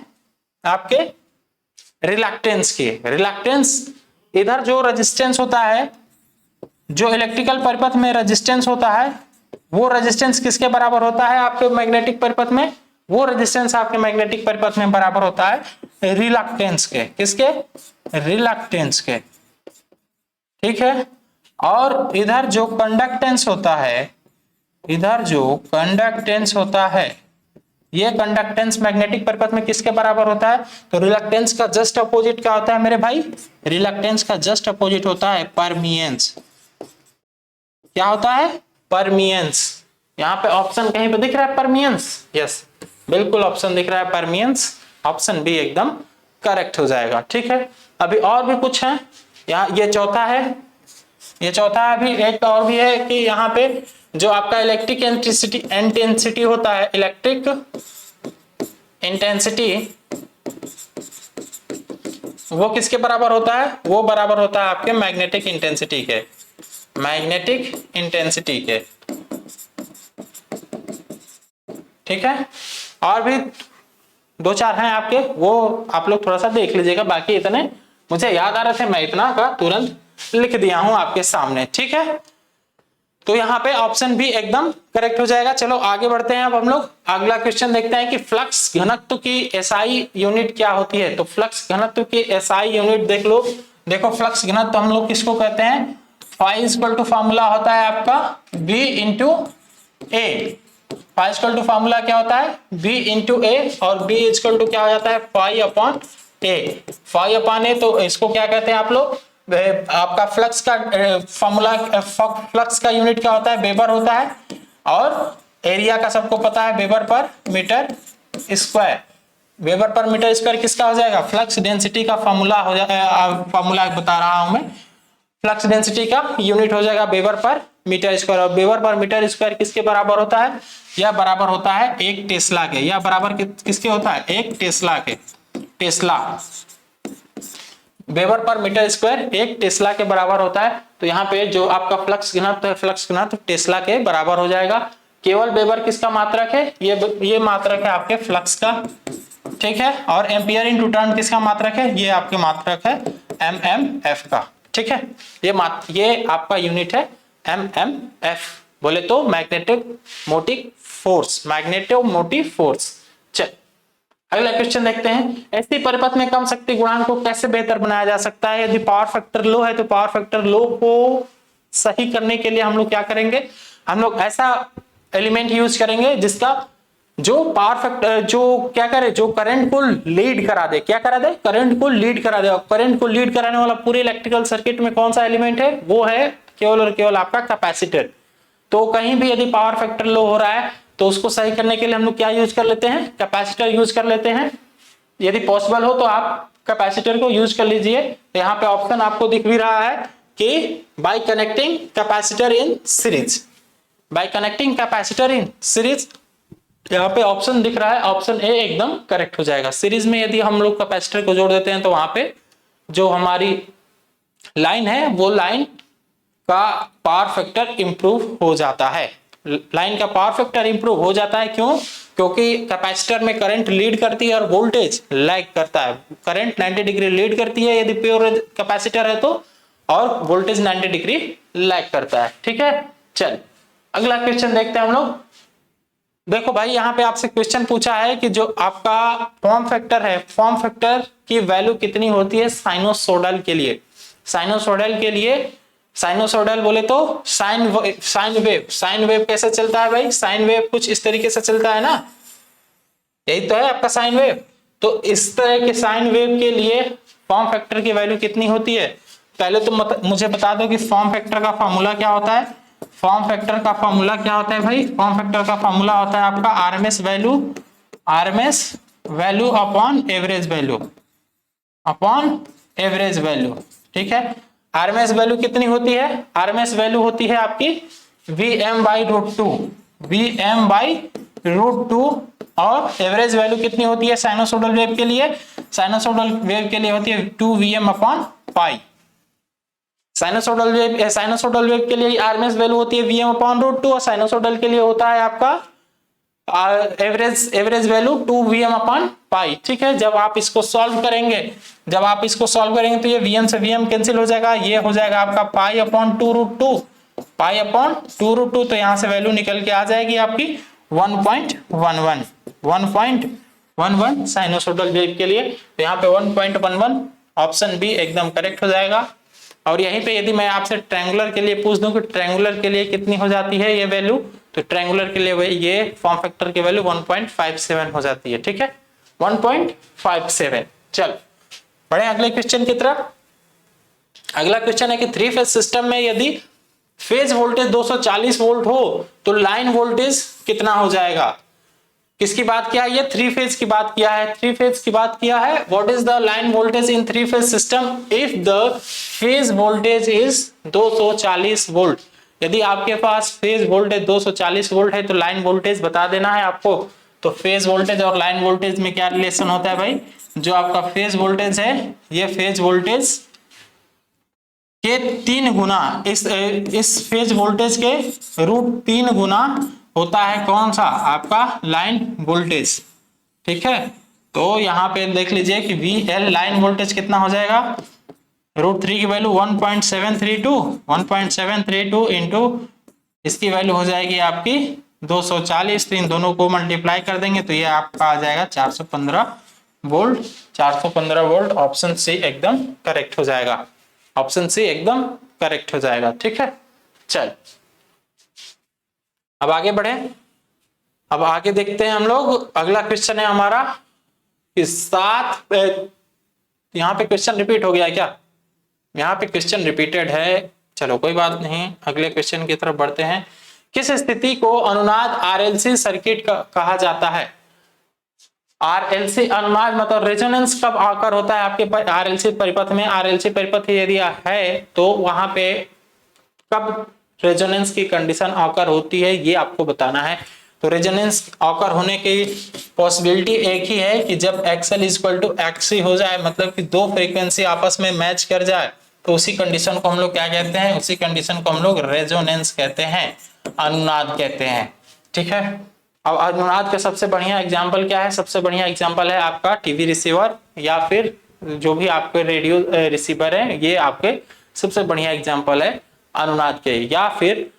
आपके रिलक्टेंस की। रिलक्टेंस, इधर जो रेजिस्टेंस होता है, जो इलेक्ट्रिकल परिपथ में रेजिस्टेंस होता है, वो रेजिस्टेंस किसके बराबर होता है आपके मैग्नेटिक परिपथ में? वो रेजिस्टेंस आपके मैग्नेटिक परिपथ में बराबर होता है रिलक्टेंस के। किसके? रिलक्टेंस के। ठीक है, और इधर जो कंडक्टेंस होता है, इधर जो कंडक्टेंस होता है, ये कंडक्टेंस मैग्नेटिक परिपथ में किसके बराबर होता है? तो रिलक्टेंस का जस्ट अपोजिट क्या होता है मेरे भाई? रिलक्टेंस का जस्ट अपोजिट होता है परमियंस। क्या होता है? परमियंस। यहाँ पे ऑप्शन कहीं पे दिख रहा है परमियंस? यस, बिल्कुल ऑप्शन दिख रहा है परमियंस, ऑप्शन बी एकदम करेक्ट हो जाएगा। ठीक है, अभी और भी कुछ है यहाँ, ये चौथा है, ये चौथा है। अभी एक और भी है कि यहाँ पे जो आपका इलेक्ट्रिक इंटेंसिटी होता है, इलेक्ट्रिक इंटेंसिटी, वो किसके बराबर होता है? वो बराबर होता है आपके मैग्नेटिक इंटेंसिटी के, मैग्नेटिक इंटेंसिटी के। ठीक है, और भी दो चार हैं आपके, वो आप लोग थोड़ा सा देख लीजिएगा, बाकी इतने मुझे याद आ रहे थे, मैं इतना का तुरंत लिख दिया हूं आपके सामने। ठीक है, तो यहाँ पे ऑप्शन भी एकदम करेक्ट हो जाएगा। चलो आगे बढ़ते हैं, अब हम लोग अगला क्वेश्चन देखते हैं कि फ्लक्स घनत्व की एसआई यूनिट क्या होती है। तो फ्लक्स घनत्व की एसआई यूनिट देख लो। देखो फ्लक्स घनत्व हम लोग किसको कहते हैं? फाई इक्वल टू फॉर्मूला होता है आपका B into A. Phi equal to formula क्या होता है? B इंटू ए, और B इक्वल टू क्या हो जाता है? फाई अपॉन ए। फाई अपॉन ए, तो इसको क्या कहते हैं आप लोग? आपका फ्लक्स का फॉर्मूला, फ्लक्स का यूनिट क्या होता है? वेबर होता है, और एरिया का सबको पता है weber per metre square. Weber per metre square किसका हो जाएगा? फ्लक्स डेंसिटी का फॉर्मूला हो जाएगा, फॉर्मूला बता रहा हूं मैं। फ्लक्स डेंसिटी का यूनिट हो जाएगा वेबर पर मीटर स्क्वायर, और वेबर पर मीटर स्क्वायर किसके बराबर होता है? यह बराबर होता है 1 टेस्ला के। यह बराबर किसके होता है? 1 टेस्ला के। Tesla, weber per metre square 1 tesla के बराबर होता है। तो यहाँ पे जो आपका फ्लक्स घनत्व है, फ्लक्स घनत्व टेस्ला के बराबर हो जाएगा। केवल वेबर किसका मात्रक है? ये मात्रक है आपके फ्लक्स का। ठीक है, और एम्पियर इनटू टर्न किसका मात्रक है? ये आपके मात्रक है एमएमएफ का। ठीक है, ये आपका यूनिट है एमएमएफ, बोले तो magneto motive force, magneto motive force. चल अगला क्वेश्चन देखते हैं, ऐसी परिपथ में कम शक्ति गुणांक को कैसे बेहतर बनाया जा सकता है। यदि पावर फैक्टर लो है तो पावर फैक्टर लो को सही करने के लिए हम लोग क्या करेंगे, हम लोग ऐसा एलिमेंट यूज करेंगे जिसका जो पावर फैक्टर जो क्या करे, जो करंट को लीड करा दे, क्या करा दे, करंट को लीड करा दे। और करंट को लीड कराने वाला पूरे इलेक्ट्रिकल सर्किट में कौन सा एलिमेंट है, वो है केवल और केवल आपका कैपेसिटर। तो कहीं भी यदि पावर फैक्टर लो हो रहा है तो उसको सही करने के लिए हम लोग क्या यूज कर लेते हैं, कैपेसिटर यूज कर लेते हैं। यदि पॉसिबल हो तो आप कैपेसिटर को यूज कर लीजिए। तो यहाँ पे ऑप्शन आपको दिख भी रहा है कि bye connecting capacitor in series, bye connecting capacitor in series, यहाँ पे ऑप्शन दिख रहा है, ऑप्शन ए एकदम करेक्ट हो जाएगा। सीरीज में यदि हम लोग कैपेसिटर को जोड़ देते हैं तो वहां पे जो हमारी लाइन है वो लाइन का पावर फैक्टर इंप्रूव हो जाता है, लाइन का पावर फैक्टर इंप्रूव हो जाता है। क्यों, क्योंकि कैपेसिटर में करंट लीड करती है और वोल्टेज लैग करता है। करंट 90 डिग्री लीड करती है यदि प्योर कैपेसिटर है तो, और वोल्टेज 90 डिग्री लैग करता है। ठीक है, चल अगला क्वेश्चन देखते हैं हम लोग। देखो भाई यहाँ पे आपसे क्वेश्चन पूछा है कि जो आपका फॉर्म फैक्टर है, फॉर्म फैक्टर की वैल्यू कितनी होती है साइनोसोडल के लिए। साइनोसोडल के लिए, साइनोसोडल बोले तो साइन वेव, साइन वेव कैसे चलता है भाई, साइन वेव कुछ इस तरीके से चलता है ना, यही तो है आपका साइन वेव। तो इस तरह के साइन वेव के लिए फॉर्म फैक्टर की वैल्यू कितनी होती है। पहले तो मुझे बता दो कि फॉर्म फैक्टर का फॉर्मूला क्या होता है। फॉर्म फैक्टर का फॉर्मूला क्या होता है भाई, फॉर्म फैक्टर का फॉर्मूला होता है आपका RMS value, RMS value upon average value, upon average value. ठीक है, आरएमएस वैल्यू कितनी होती है, आरएमएस वैल्यू होती है आपकी Vm/√2, Vm/√2। और एवरेज वैल्यू कितनी होती है साइनोसोडल वेव के लिए, साइनोसोडल वेव के लिए होती है 2Vm/π। साइनोसोडल वेव के लिए आरएमएस वैल्यू होती है Vm/√2 और साइनोसोडल के लिए होता है आपका एवरेज वैल्यू 2Vm/π। ठीक है, जब आप इसको सॉल्व करेंगे, जब आप इसको सॉल्व करेंगे तो ये Vm से Vm कैंसिल हो जाएगा, ये हो जाएगा आपका π/2√2, π/2√2। तो यहां से वैल्यू निकल के आ जाएगी आपकी 1.11, 1.11 साइनोसोडल वेव के लिए। तो यहाँ पे 1.11 ऑप्शन बी एकदम करेक्ट हो जाएगा। और यहीं पे यदि मैं आपसे ट्रायंगुलर के लिए पूछ दूं कि ट्रायंगुलर के लिए कितनी हो जाती है ये वैल्यू, तो ट्रायंगुलर के लिए ये फॉर्म फैक्टर की वैल्यू 1.57 हो जाती है। ठीक है, 1.57। चल बढ़े अगले क्वेश्चन की तरफ। अगला क्वेश्चन है कि थ्री फेज सिस्टम में यदि फेज वोल्टेज 240 वोल्ट हो तो लाइन वोल्टेज कितना हो जाएगा। किसकी बात किया है, ये थ्री फेज की बात किया है, थ्री फेज की बात किया है। What is the line voltage in three phase system if the phase voltage is 240 volt. यदि आपके पास फेज वोल्टेज 240 वोल्ट है तो लाइन वोल्टेज बता देना है आपको। तो फेज वोल्टेज और लाइन वोल्टेज में क्या रिलेशन होता है भाई, जो आपका फेज वोल्टेज है ये फेज वोल्टेज के 3 गुना, इस फेज वोल्टेज के √3 गुना होता है कौन सा, आपका लाइन वोल्टेज। ठीक है, तो यहाँ पे देख लीजिए कि VL लाइन वोल्टेज कितना हो जाएगा, √3 की वैल्यू 1.732 इंटू इसकी वैल्यू हो जाएगी आपकी 240। तो इन दोनों को मल्टीप्लाई कर देंगे तो ये आपका आ जाएगा 415 वोल्ट, 415 वोल्ट। ऑप्शन सी एकदम करेक्ट हो जाएगा, ऑप्शन सी एकदम करेक्ट हो जाएगा। ठीक है, चल अब आगे बढ़े। अब आगे देखते हैं हम लोग। अगला क्वेश्चन है हमारा कि 7, यहाँ पे क्वेश्चन रिपीट हो गया है क्या, यहाँ पे क्वेश्चन रिपीटेड है। चलो कोई बात नहीं, अगले क्वेश्चन की तरफ बढ़ते हैं। किस स्थिति को अनुनाद RLC सर्किट कहा जाता है। RLC अनुनाद मतलब रेजोनेंस कब आकर होता है आपके RLC परिपथ में। RLC परिपथ यदि है तो वहां पे कब रेजोनेंस की कंडीशन आकर होती है ये आपको बताना है। तो रेजोनेंस आकर होने की पॉसिबिलिटी एक ही है कि जब XL = XC हो जाए, मतलब कि दो फ्रीक्वेंसी आपस में मैच कर जाए, तो उसी कंडीशन को हम लोग क्या कहते हैं, उसी कंडीशन को हम लोग रेजोनेंस कहते हैं, अनुनाद कहते हैं। ठीक है, अब अनुनाद का सबसे बढ़िया एग्जाम्पल क्या है, सबसे बढ़िया एग्जाम्पल है आपका टीवी रिसीवर या फिर जो भी आपके रेडियो रिसीवर है, ये आपके सबसे बढ़िया एग्जाम्पल है अनुनाद के। या फिर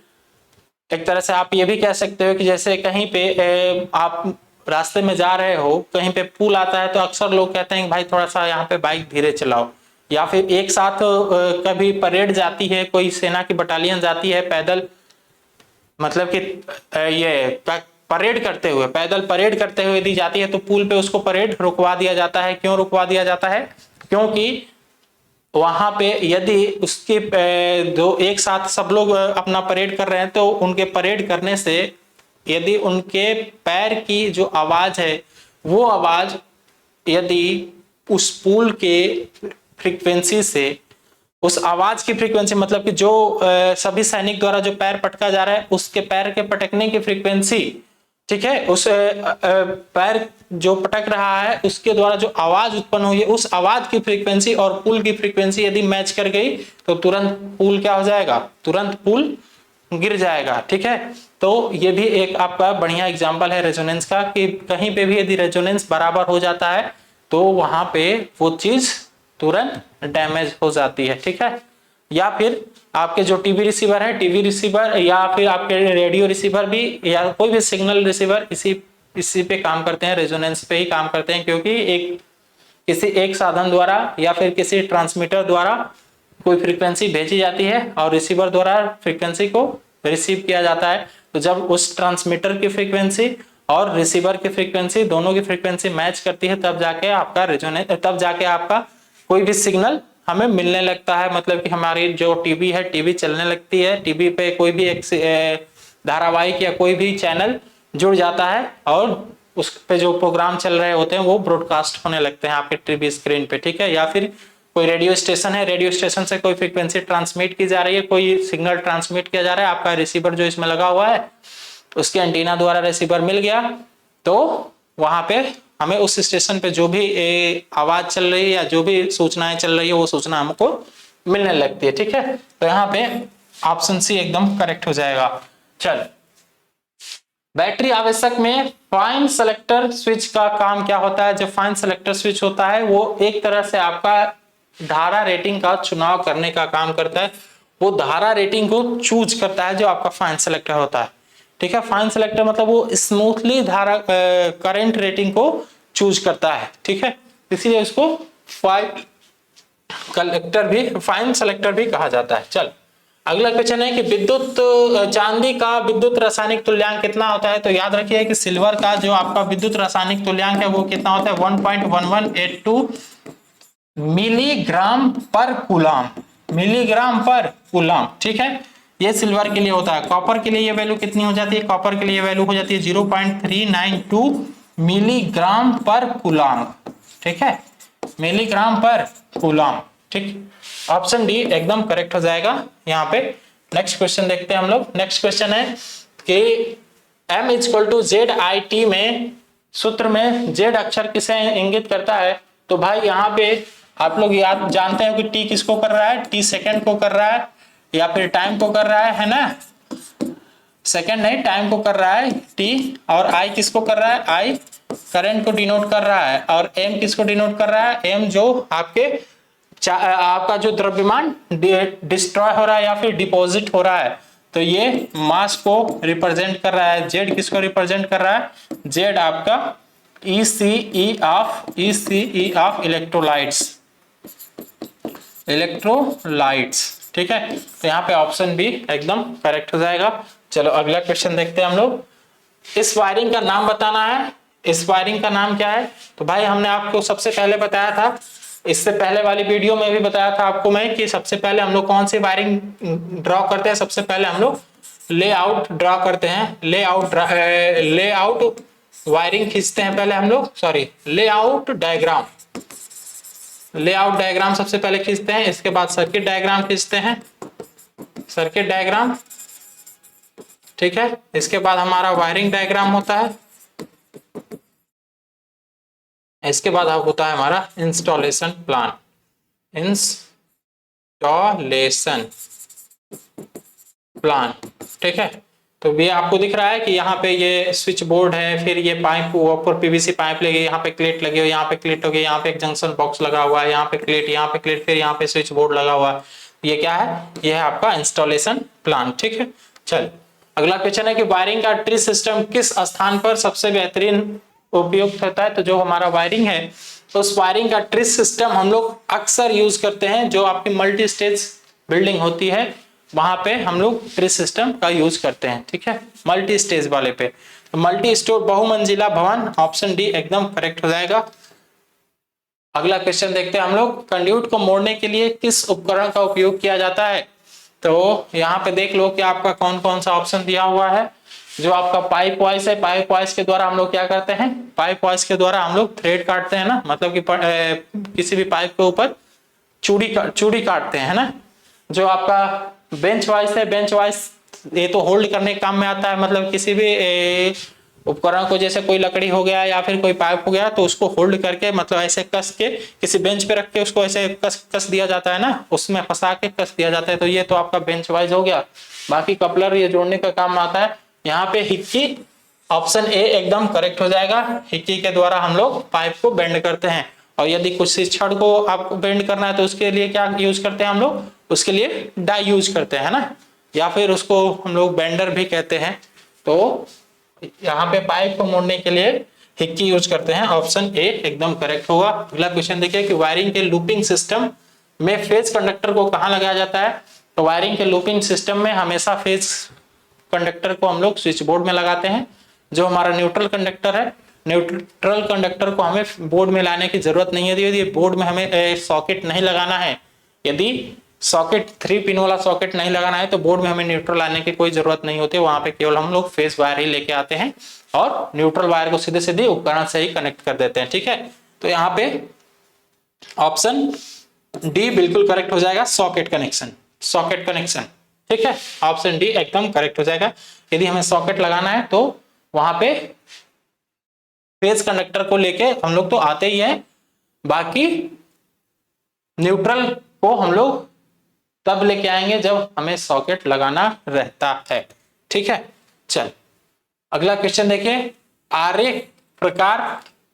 एक तरह से आप ये भी कह सकते हो कि जैसे कहीं पे आप रास्ते में जा रहे हो, कहीं पे पुल आता है तो अक्सर लोग कहते हैं कि भाई थोड़ा सा यहाँ पे बाइक धीरे चलाओ, या फिर एक साथ कभी परेड जाती है, कोई सेना की बटालियन जाती है पैदल, मतलब कि ये परेड करते हुए, पैदल परेड करते हुए यदि जाती है तो पुल पे उसको परेड रुकवा दिया जाता है। क्यों रुकवा दिया जाता है? क्योंकि वहां पे यदि उसके दो एक साथ सब लोग अपना परेड कर रहे हैं तो उनके परेड करने से यदि उनके पैर की जो आवाज है वो आवाज यदि उस पुल के फ्रीक्वेंसी से, उस आवाज की फ्रीक्वेंसी मतलब कि जो सभी सैनिक द्वारा जो पैर पटका जा रहा है उसके पैर के पटकने की फ्रीक्वेंसी, ठीक है, उस पैर जो पटक रहा है उसके द्वारा जो आवाज उत्पन्न हुई है उस आवाज की फ्रीक्वेंसी और पुल की फ्रीक्वेंसी यदि मैच कर गई तो तुरंत पुल क्या हो जाएगा? तुरंत पुल गिर जाएगा। ठीक है, तो ये भी एक आपका बढ़िया एग्जांपल है रेजोनेंस का, कि कहीं पे भी यदि रेजोनेंस बराबर हो जाता है तो वहां पे वो चीज तुरंत डैमेज हो जाती है। ठीक है, या फिर आपके जो टीवी रिसीवर है, टीवी रिसीवर या फिर आपके रेडियो रिसीवर भी या कोई भी सिग्नल रिसीवर इसी पे काम करते हैं, रेजोनेंस पे ही काम करते हैं, क्योंकि किसी एक साधन द्वारा या फिर किसी ट्रांसमीटर द्वारा कोई फ्रीक्वेंसी भेजी जाती है और रिसीवर द्वारा फ्रीक्वेंसी को रिसीव किया जाता है। तो जब उस ट्रांसमीटर की फ्रीक्वेंसी और रिसीवर की फ्रीक्वेंसी दोनों की फ्रीक्वेंसी मैच करती है तब जाके आपका रेजोनेंस, तब जाके आपका कोई भी सिग्नल हमें मिलने लगता है। मतलब कि हमारी जो टीवी है, टीवी चलने लगती है, टीवी पे कोई भी एक धारावाहिक या कोई भी चैनल जुड़ जाता है और उस पे जो प्रोग्राम चल रहे होते हैं वो ब्रॉडकास्ट होने लगते हैं आपके टीवी स्क्रीन पे। ठीक है, या फिर कोई रेडियो स्टेशन है, रेडियो स्टेशन से कोई फ्रीक्वेंसी ट्रांसमिट की जा रही है, कोई सिग्नल ट्रांसमिट किया जा रहा है, आपका रिसीवर जो इसमें लगा हुआ है उसके एंटीना द्वारा रिसीवर मिल गया, तो वहां पे हमें उस स्टेशन पे जो भी आवाज चल रही है या जो भी सूचनाएं चल रही है वो सूचना हमको मिलने लगती है। ठीक है, तो यहाँ पे ऑप्शन सी एकदम करेक्ट हो जाएगा। चल, बैटरी आवेशक में फाइन सेलेक्टर स्विच का काम क्या होता है? जो फाइन सेलेक्टर स्विच होता है वो एक तरह से आपका धारा रेटिंग का चुनाव करने का काम करता है। वो धारा रेटिंग को चूज करता है जो आपका फाइन सेलेक्टर होता है। ठीक है, फाइन सेलेक्टर मतलब वो स्मूथली धारा करंट रेटिंग को चूज करता है। ठीक है, इसीलिए उसको फाइन सेलेक्टर भी कहा जाता है। चल, अगला क्वेश्चन है कि विद्युत चांदी का विद्युत रासायनिक तुल्यांक कितना होता है? तो याद रखिए कि सिल्वर का जो आपका विद्युत रासायनिक तुल्यांक है वो कितना होता है? 1.1182 मिलीग्राम पर कूलम, मिलीग्राम पर कूलम। ठीक है, ये सिल्वर के लिए होता है। कॉपर के लिए ये वैल्यू कितनी हो जाती है? कॉपर के लिए वैल्यू हो जाती है 0.392 मिलीग्राम पर कूलम। ठीक है, मिलीग्राम पर कूलम। ठीक, ऑप्शन डी एकदम करेक्ट हो जाएगा यहाँ पे। नेक्स्ट क्वेश्चन देखते हैं हम लोग। नेक्स्ट क्वेश्चन है कि m = ZIT में सूत्र में Z अक्षर किसे इंगित करता है? तो भाई यहाँ पे आप लोग याद जानते हो कि t किसको कर रहा है? t सेकंड को कर रहा है या फिर टाइम को कर रहा है ना? सेकंड नहीं, टाइम को कर रहा है t, और I किसको कर रहा है? I करंट को डिनोट कर रहा है, और m किसको डिनोट कर रहा है? m जो आपका जो द्रव्यमान डिस्ट्रॉय हो रहा है या फिर डिपॉजिट हो रहा है, तो ये मास को रिप्रेजेंट कर रहा है। z किसको रिप्रेजेंट कर रहा है? z आपका ECE ऑफ इलेक्ट्रोलाइट्स। ठीक है, तो यहाँ पे ऑप्शन बी एकदम करेक्ट हो जाएगा। चलो अगला क्वेश्चन देखते हैं हम लोग। इस वायरिंग का नाम बताना है। इस वायरिंग का नाम क्या है? तो भाई हमने आपको सबसे पहले बताया था, इससे पहले वाली वीडियो में भी बताया था आपको मैं, कि सबसे पहले हम लोग कौन सी वायरिंग ड्रॉ करते हैं? सबसे पहले हम लोग लेआउट ड्रॉ करते हैं। लेआउट वायरिंग खींचते हैं पहले हम लोग, सॉरी लेआउट डायग्राम सबसे पहले खींचते हैं। इसके बाद सर्किट डायग्राम खींचते हैं, सर्किट डायग्राम। ठीक है, इसके बाद हमारा वायरिंग डायग्राम होता है, इसके बाद होता है हमारा इंस्टॉलेशन प्लान, इंस्टॉलेशन प्लान। ठीक है, तो ये आपको दिख रहा है कि यहाँ पे ये स्विच बोर्ड है, फिर ये पाइप ऊपर पीवीसी पाइप लगी, यहाँ पे क्लेट लगी हुई, यहाँ पे क्लेट होगी, यहाँ पे एक जंक्शन बॉक्स लगा हुआ है, यहाँ पे क्लेट, फिर यहाँ पे स्विच बोर्ड लगा हुआ है। ये क्या है? ये है आपका इंस्टॉलेशन प्लान। ठीक है, चल अगला क्वेश्चन है कि वायरिंग का ट्री सिस्टम किस स्थान पर सबसे बेहतरीन उपयुक्त होता है, तो जो हमारा वायरिंग है तो उस वायरिंग का ट्रिस सिस्टम हम लोग अक्सर यूज करते हैं। जो आपकी मल्टी स्टेज बिल्डिंग होती है वहां पे हम लोग ट्रिस सिस्टम का यूज करते हैं, ठीक है, मल्टी स्टेज वाले पे। तो मल्टी स्टोर बहुमंजिला भवन, ऑप्शन डी एकदम करेक्ट हो जाएगा। अगला क्वेश्चन देखते हैं हम लोग, कंड्यूट को मोड़ने के लिए किस उपकरण का उपयोग किया जाता है। तो यहाँ पे देख लो कि आपका कौन कौन सा ऑप्शन दिया हुआ है। जो आपका पाइप वाइज है, पाइप वाइज के द्वारा हम लोग क्या करते हैं, पाइप वाइज के द्वारा हम लोग थ्रेड काटते हैं ना, मतलब कि किसी भी पाइप के ऊपर चूड़ी काटते हैं ना। जो आपका बेंच वाइज है, बेंच वाइज ये तो होल्ड करने के काम में आता है, मतलब किसी भी उपकरण को, जैसे कोई लकड़ी हो गया या फिर कोई पाइप हो गया, तो उसको होल्ड करके मतलब ऐसे कस के किसी बेंच पे रख के उसको ऐसे कस दिया जाता है ना, उसमें फंसा के कस दिया जाता है। तो ये तो आपका बेंच वाइज हो गया। बाकी कपलर ये जोड़ने का काम आता है। यहाँ पे हिक्की, ऑप्शन ए एकदम करेक्ट हो जाएगा। हिक्की के द्वारा हम लोग पाइप को बेंड करते हैं। और यदि कुछ छड़ को आपको बेंड करना है तो उसके लिए क्या यूज करते हैं हम लोग, उसके लिए डाई यूज करते हैं ना, या फिर उसको हम लोग बेंडर भी कहते हैं। तो यहाँ पे पाइप को मोड़ने के लिए हिक्की यूज करते हैं, ऑप्शन ए एकदम करेक्ट होगा। अगला क्वेश्चन देखिए कि वायरिंग के लूपिंग सिस्टम में फेज कंडक्टर को कहाँ लगाया जाता है। तो वायरिंग के लूपिंग सिस्टम में हमेशा फेज कंडक्टर को हम लोग स्विच बोर्ड में लगाते हैं। जो हमारा न्यूट्रल कंडक्टर है, न्यूट्रल कंडक्टर को हमें बोर्ड में लाने की जरूरत नहीं है। यदि बोर्ड में हमें सॉकेट नहीं लगाना है, यदि सॉकेट 3 पिन वाला सॉकेट नहीं लगाना है, तो बोर्ड में हमें न्यूट्रल लाने की कोई जरूरत नहीं होती। वहां पे केवल हम लोग फेज वायर ही लेके आते हैं और न्यूट्रल वायर को सीधे सीधे उपकरण से ही कनेक्ट कर देते हैं, ठीक है। तो यहाँ पे ऑप्शन डी बिल्कुल करेक्ट हो जाएगा, सॉकेट कनेक्शन, सॉकेट कनेक्शन, ठीक है। ऑप्शन डी एकदम करेक्ट हो जाएगा। यदि हमें सॉकेट लगाना है तो वहां पे फेज कंडक्टर को लेके हम लोग तो आते ही हैं, बाकी न्यूट्रल को हम लोग तब लेके आएंगे जब हमें सॉकेट लगाना रहता है, ठीक है। चल अगला क्वेश्चन देखिए, आरेख प्रकार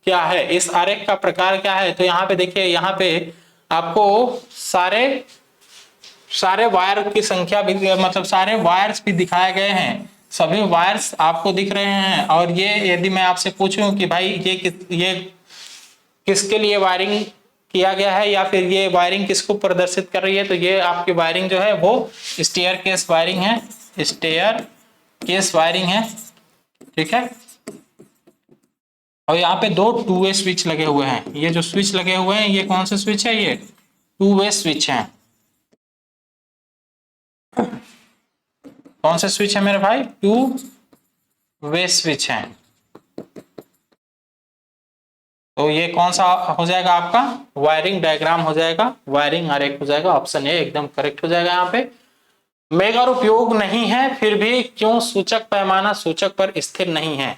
क्या है। इस आरेख का प्रकार क्या है। तो यहाँ पे देखिए, यहाँ पे आपको सारे वायर की संख्या भी, मतलब सारे वायर्स भी दिखाए गए हैं, सभी वायर्स आपको दिख रहे हैं। और ये यदि मैं आपसे पूछूं कि भाई ये किसके लिए वायरिंग किया गया है या फिर ये वायरिंग किसको प्रदर्शित कर रही है, तो ये आपकी वायरिंग जो है वो स्टेयर केस वायरिंग है, स्टेयर केस वायरिंग है, ठीक है। और यहाँ पे 2 टू वे स्विच लगे हुए हैं। ये जो स्विच लगे हुए हैं ये कौन से स्विच है, ये 2 वे स्विच है। कौन सा स्विच है मेरे भाई, 2 वे स्विच है। तो ये कौन सा हो जाएगा आपका, वायरिंग डायग्राम हो जाएगा, वायरिंग आरेख हो जाएगा। ऑप्शन ए एकदम करेक्ट हो जाएगा। यहाँ पे मेगर उपयोग नहीं है फिर भी क्यों सूचक पैमाना सूचक पर स्थिर नहीं है।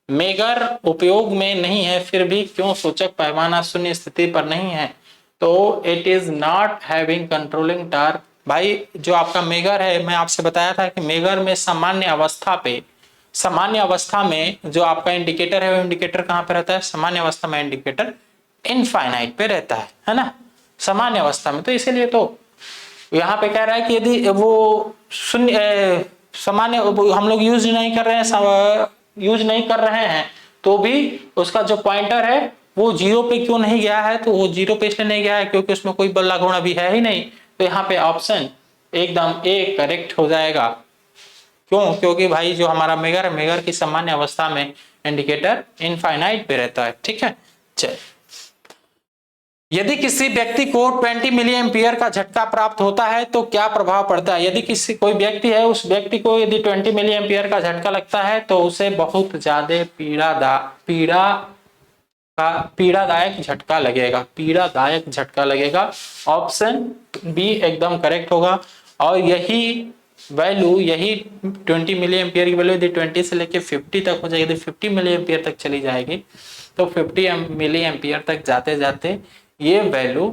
मेगर उपयोग में नहीं है फिर भी क्यों सूचक पैमाना शून्य स्थिति पर नहीं है। तो it is not having controlling torque. भाई जो आपका मेगर है, मैं आपसे बताया था कि मेगर में सामान्य अवस्था में जो आपका इंडिकेटर है वो इंडिकेटर कहां पे रहता है, सामान्य अवस्था में इंडिकेटर इनफाइनाइट पे रहता है ना, सामान्य अवस्था में। तो इसीलिए तो यहाँ पे कह रहा है कि यदि वो शून्य सामान्य हम लोग यूज नहीं कर रहे हैं तो भी उसका जो पॉइंटर है वो 0 पे क्यों नहीं गया है। तो वो 0 पे इसलिए नहीं गया है क्योंकि उसमें कोई बल लागू अभी है ही नहीं। तो यहाँ पे ऑप्शन एकदम ए करेक्ट हो जाएगा। क्यों, क्योंकि भाई जो हमारा मेगर है, मेगर की सामान्य अवस्था में इंडिकेटर इनफाइनाइट पे रहता है, ठीक है। चल, यदि किसी व्यक्ति को 20 मिली एम्पियर का झटका प्राप्त होता है तो क्या प्रभाव पड़ता है। यदि कोई व्यक्ति है, उस व्यक्ति को यदि 20 मिली एम्पियर का झटका लगता है तो उसे बहुत ज्यादा पीड़ादायक झटका लगेगा, पीड़ादायक झटका लगेगा। ऑप्शन बी एकदम करेक्ट होगा। और यही 20 मिली एम्पियर की वैल्यू यदि 20 से लेके 50 तक हो जाएगी, यदि 50 मिली एम्पियर तक चली जाएगी तो 50 मिली एम्पियर तक जाते जाते ये वैल्यू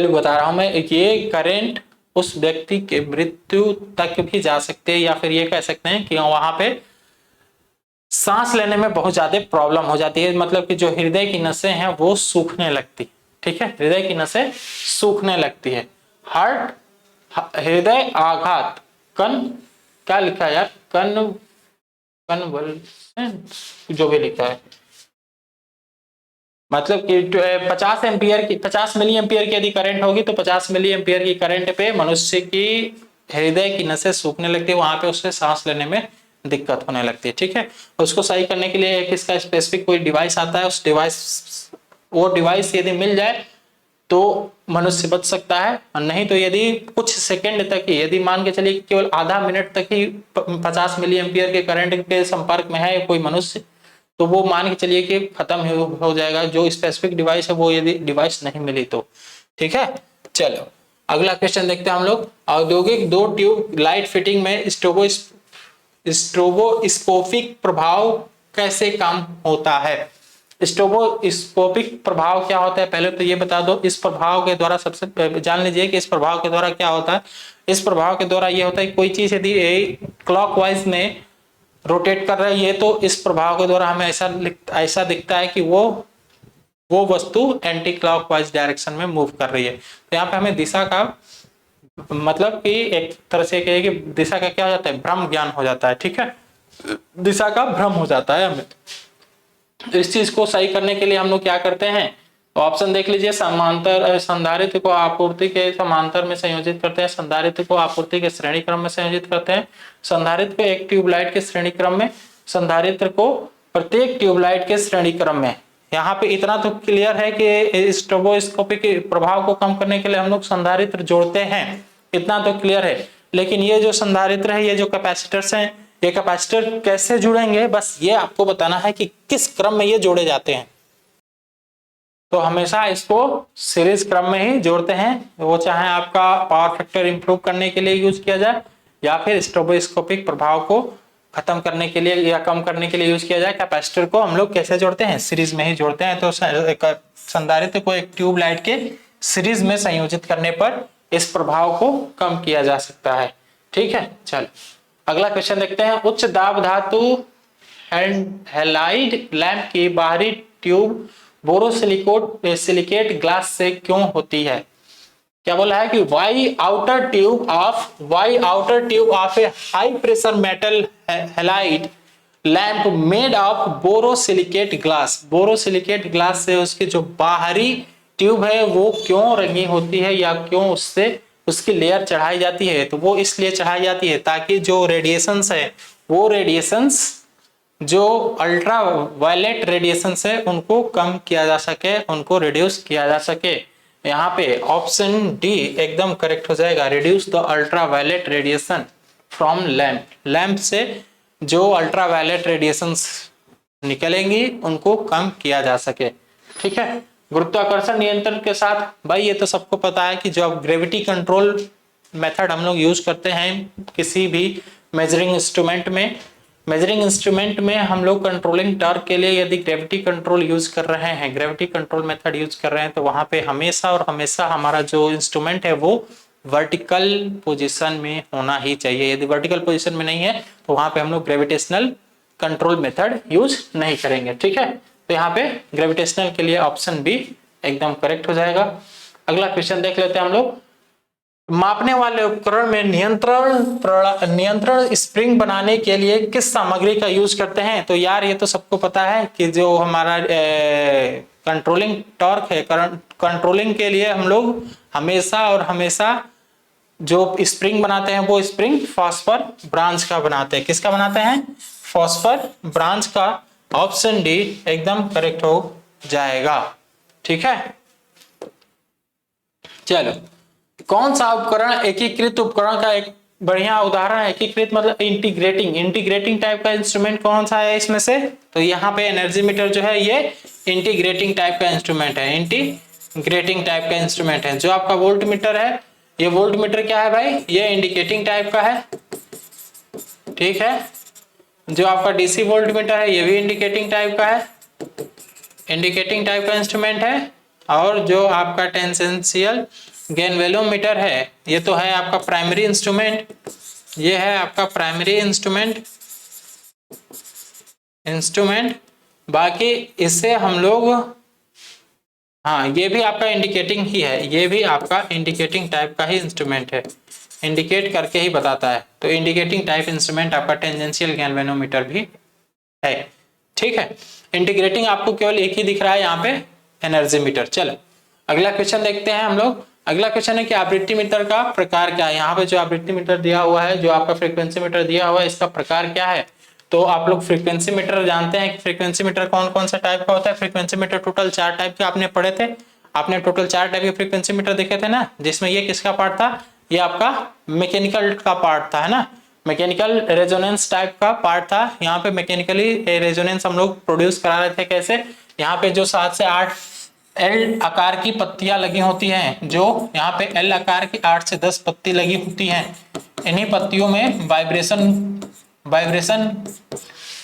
बता रहा हूं मैं, ये करंट उस व्यक्ति के मृत्यु तक भी जा सकते हैं, या फिर ये कह सकते हैं कि वहां पे सांस लेने में बहुत ज्यादा प्रॉब्लम हो जाती है। मतलब कि जो हृदय की नसें हैं वो सूखने लगती, ठीक है, हृदय की नसें सूखने लगती है। हृदय आघात, क्या लिखा है यार, कन्वल्शन जो भी लिखा है, मतलब कि 50 एम्पियर की 50 मिली एम्पियर की यदि करंट होगी तो 50 मिली एम्पियर की करंट पे मनुष्य की हृदय की नसें सूखने लगती है, वहां पे उससे सांस लेने में दिक्कत होने लगती है। ठीक है, उसको सही करने के लिए एक इसका स्पेसिफिक कोई डिवाइस आता है, उस डिवाइस वो डिवाइस यदि मिल जाए तो मनुष्य बच सकता है, और नहीं तो यदि कुछ सेकंड तक ही, यदि मान के चलिए केवल आधा मिनट तक ही 50 मिली एम्पियर के करंट के संपर्क में है कोई मनुष्य, तो वो मान के चलिए कि खत्म हो जाएगा, जो स्पेसिफिक डिवाइस है वो यदि डिवाइस नहीं मिली तो। ठीक है, चलो अगला क्वेश्चन देखते हैं हम लोग। औद्योगिक दो ट्यूब लाइट फिटिंग में स्ट्रोबोस्कोपिक प्रभाव कैसे काम होता है? स्ट्रोबोस्कोपिक प्रभाव क्या होता है पहले तो ये बता दो। इस प्रभाव के द्वारा सबसे जान लीजिए कि इस प्रभाव के द्वारा क्या होता है। इस प्रभाव के द्वारा ये होता है कि कोई चीज यदि क्लॉकवाइज में रोटेट कर रही है तो इस प्रभाव के द्वारा हमें ऐसा दिखता है कि वो वस्तु एंटी क्लॉकवाइज डायरेक्शन में मूव कर रही है। तो यहाँ पे हमें दिशा का मतलब कि एक तरह से कहे कि दिशा का क्या हो जाता है, भ्रम ज्ञान हो जाता है। ठीक है, दिशा का भ्रम हो जाता है हमें। तो इस चीज को सही करने के लिए हम लोग क्या करते हैं, ऑप्शन देख लीजिए। समांतर संधारित्र को आपूर्ति के समांतर में संयोजित करते हैं, संधारित्र को आपूर्ति के श्रेणी क्रम में संयोजित करते हैं, संधारित्र को एक ट्यूबलाइट के श्रेणी क्रम में, संधारित्र को प्रत्येक ट्यूबलाइट के श्रेणी क्रम में। यहाँ पे इतना तो क्लियर है कि स्ट्रोबोस्कोपिक प्रभाव को कम करने के लिए हम लोग संधारित्र जोड़ते हैं, इतना तो क्लियर है। लेकिन ये जो संधारित्र है, ये जो कैपेसिटर्स हैं, ये कैपेसिटर कैसे जुड़ेंगे, बस ये आपको बताना है कि किस क्रम में ये जोड़े जाते हैं। तो हमेशा इसको सीरीज क्रम में ही जोड़ते हैं, वो चाहे आपका पावर फैक्टर इंप्रूव करने के लिए यूज किया जाए या फिर स्ट्रोबोस्कोपिक प्रभाव को खत्म करने के लिए या कम करने के लिए यूज किया जाए। कैपेसिटर को हम लोग कैसे जोड़ते हैं, सीरीज में ही जोड़ते हैं। तो संधारित्र को एक ट्यूब लाइट के सीरीज में संयोजित करने पर इस प्रभाव को कम किया जा सकता है। ठीक है, चलो अगला क्वेश्चन देखते हैं। उच्च दाब धातु हैलाइड लैंप की बाहरी ट्यूब बोरोसिलिकेट ग्लास से क्यों होती है? क्या बोला है कि why outer tube of a high pressure metal halide lamp made of borosilicate glass. Borosilicate glass से उसकी जो बाहरी ट्यूब है वो क्यों रंगी होती है या क्यों उससे उसकी लेयर चढ़ाई जाती है? तो वो इसलिए चढ़ाई जाती है ताकि जो रेडिएशंस है वो रेडिएशंस जो अल्ट्रा वायलेट रेडिएशंस है उनको कम किया जा सके, उनको रिड्यूस किया जा सके। यहाँ पे ऑप्शन डी एकदम करेक्ट हो जाएगा, reduce the ultra violet radiation from lamp. Lamp से जो अल्ट्रा वायलेट रेडिएशंस निकलेंगी उनको कम किया जा सके। ठीक है, गुरुत्वाकर्षण नियंत्रण के साथ भाई ये तो सबको पता है कि जो ग्रेविटी कंट्रोल मेथड हम लोग यूज करते हैं किसी भी मेजरिंग इंस्ट्रूमेंट में हम लोग कंट्रोलिंग टॉर्क के लिए यदि ग्रेविटी कंट्रोल यूज कर रहे हैं, ग्रेविटी कंट्रोल मेथड यूज कर रहे हैं, तो वहां पे हमेशा और हमेशा हमारा जो इंस्ट्रूमेंट है वो वर्टिकल पोजीशन में होना ही चाहिए। यदि वर्टिकल पोजीशन में नहीं है तो वहां पे हम लोग ग्रेविटेशनल कंट्रोल मेथड यूज नहीं करेंगे। ठीक है, तो यहाँ पे ग्रेविटेशनल के लिए ऑप्शन बी एकदम करेक्ट हो जाएगा। अगला क्वेश्चन देख लेते हैं हम लोग। मापने वाले उपकरण में नियंत्रण स्प्रिंग बनाने के लिए किस सामग्री का यूज करते हैं? तो यार ये तो सबको पता है कि जो हमारा कंट्रोलिंग टॉर्क है, कंट्रोलिंग के लिए हम लोग हमेशा और हमेशा जो स्प्रिंग बनाते हैं वो स्प्रिंग फॉस्फर ब्रांच का बनाते हैं। किसका बनाते हैं? फॉस्फर ब्रांच का। ऑप्शन डी एकदम करेक्ट हो जाएगा। ठीक है, चलो कौन सा उपकरण एकीकृत उपकरण का एक बढ़िया उदाहरण है? एकीकृत मतलब इंटीग्रेटिंग टाइप का इंस्ट्रूमेंट कौन सा है इसमें से? तो यहाँ पे एनर्जी मीटर जो है ये इंटीग्रेटिंग टाइप का इंस्ट्रूमेंट है। इंटीग्रेटिंग टाइप का इंस्ट्रूमेंट है। जो आपका वोल्ट मीटर है, ये वोल्ट मीटर क्या है भाई? ये इंडिकेटिंग टाइप का है। ठीक है, जो आपका डीसी वोल्ट मीटर है ये भी इंडिकेटिंग टाइप का है, इंडिकेटिंग टाइप का इंस्ट्रूमेंट है। और जो आपका टेंजेंशियल गेन वेलोमीटर है ये तो है आपका प्राइमरी इंस्ट्रूमेंट, ये है आपका प्राइमरी इंस्ट्रूमेंट। बाकी इससे हम लोग, हाँ ये भी आपका इंडिकेटिंग ही है, ये भी आपका इंडिकेटिंग टाइप का ही इंस्ट्रूमेंट है। इंडिकेट करके ही बताता है। तो इंडिकेटिंग टाइप इंस्ट्रूमेंट आपका टेंजेंशियल गैल्वेनोमीटर भी है। ठीक है, इंटीग्रेटिंग आपको केवल एक ही दिख रहा है यहाँ पे, एनर्जी मीटर। चलो अगला क्वेश्चन देखते हैं हम लोग। अगला क्वेश्चन है कि आवृत्ति मीटर का प्रकार क्या है। यहाँ पे जो आवृत्ति मीटर दिया हुआ है, जो आपका फ्रीक्वेंसी मीटर दिया हुआ है, इसका प्रकार क्या है। तो आप लोग फ्रीक्वेंसी मीटर जानते हैं कि फ्रीक्वेंसी मीटर कौन कौन सा टाइप का होता है। फ्रीक्वेंसी मीटर टोटल 4 टाइप के आपने पढ़े थे। आपने टोटल 4 टाइप के फ्रीक्वेंसी मीटर देखे थे ना, जिसमें ये किसका पार्ट था, ये आपका मैकेनिकल का पार्ट था, है ना। मैकेनिकल रेजोनेंस टाइप का पार्ट था। यहाँ पे मैकेनिकली रेजोनेंस हम लोग प्रोड्यूस करा रहे थे। कैसे, यहाँ पे जो 7 से 8 एल आकार की पत्तियां लगी होती हैं, जो यहाँ पे एल आकार की 8 से 10 पत्ती लगी होती हैं, इन्हीं पत्तियों में वाइब्रेशन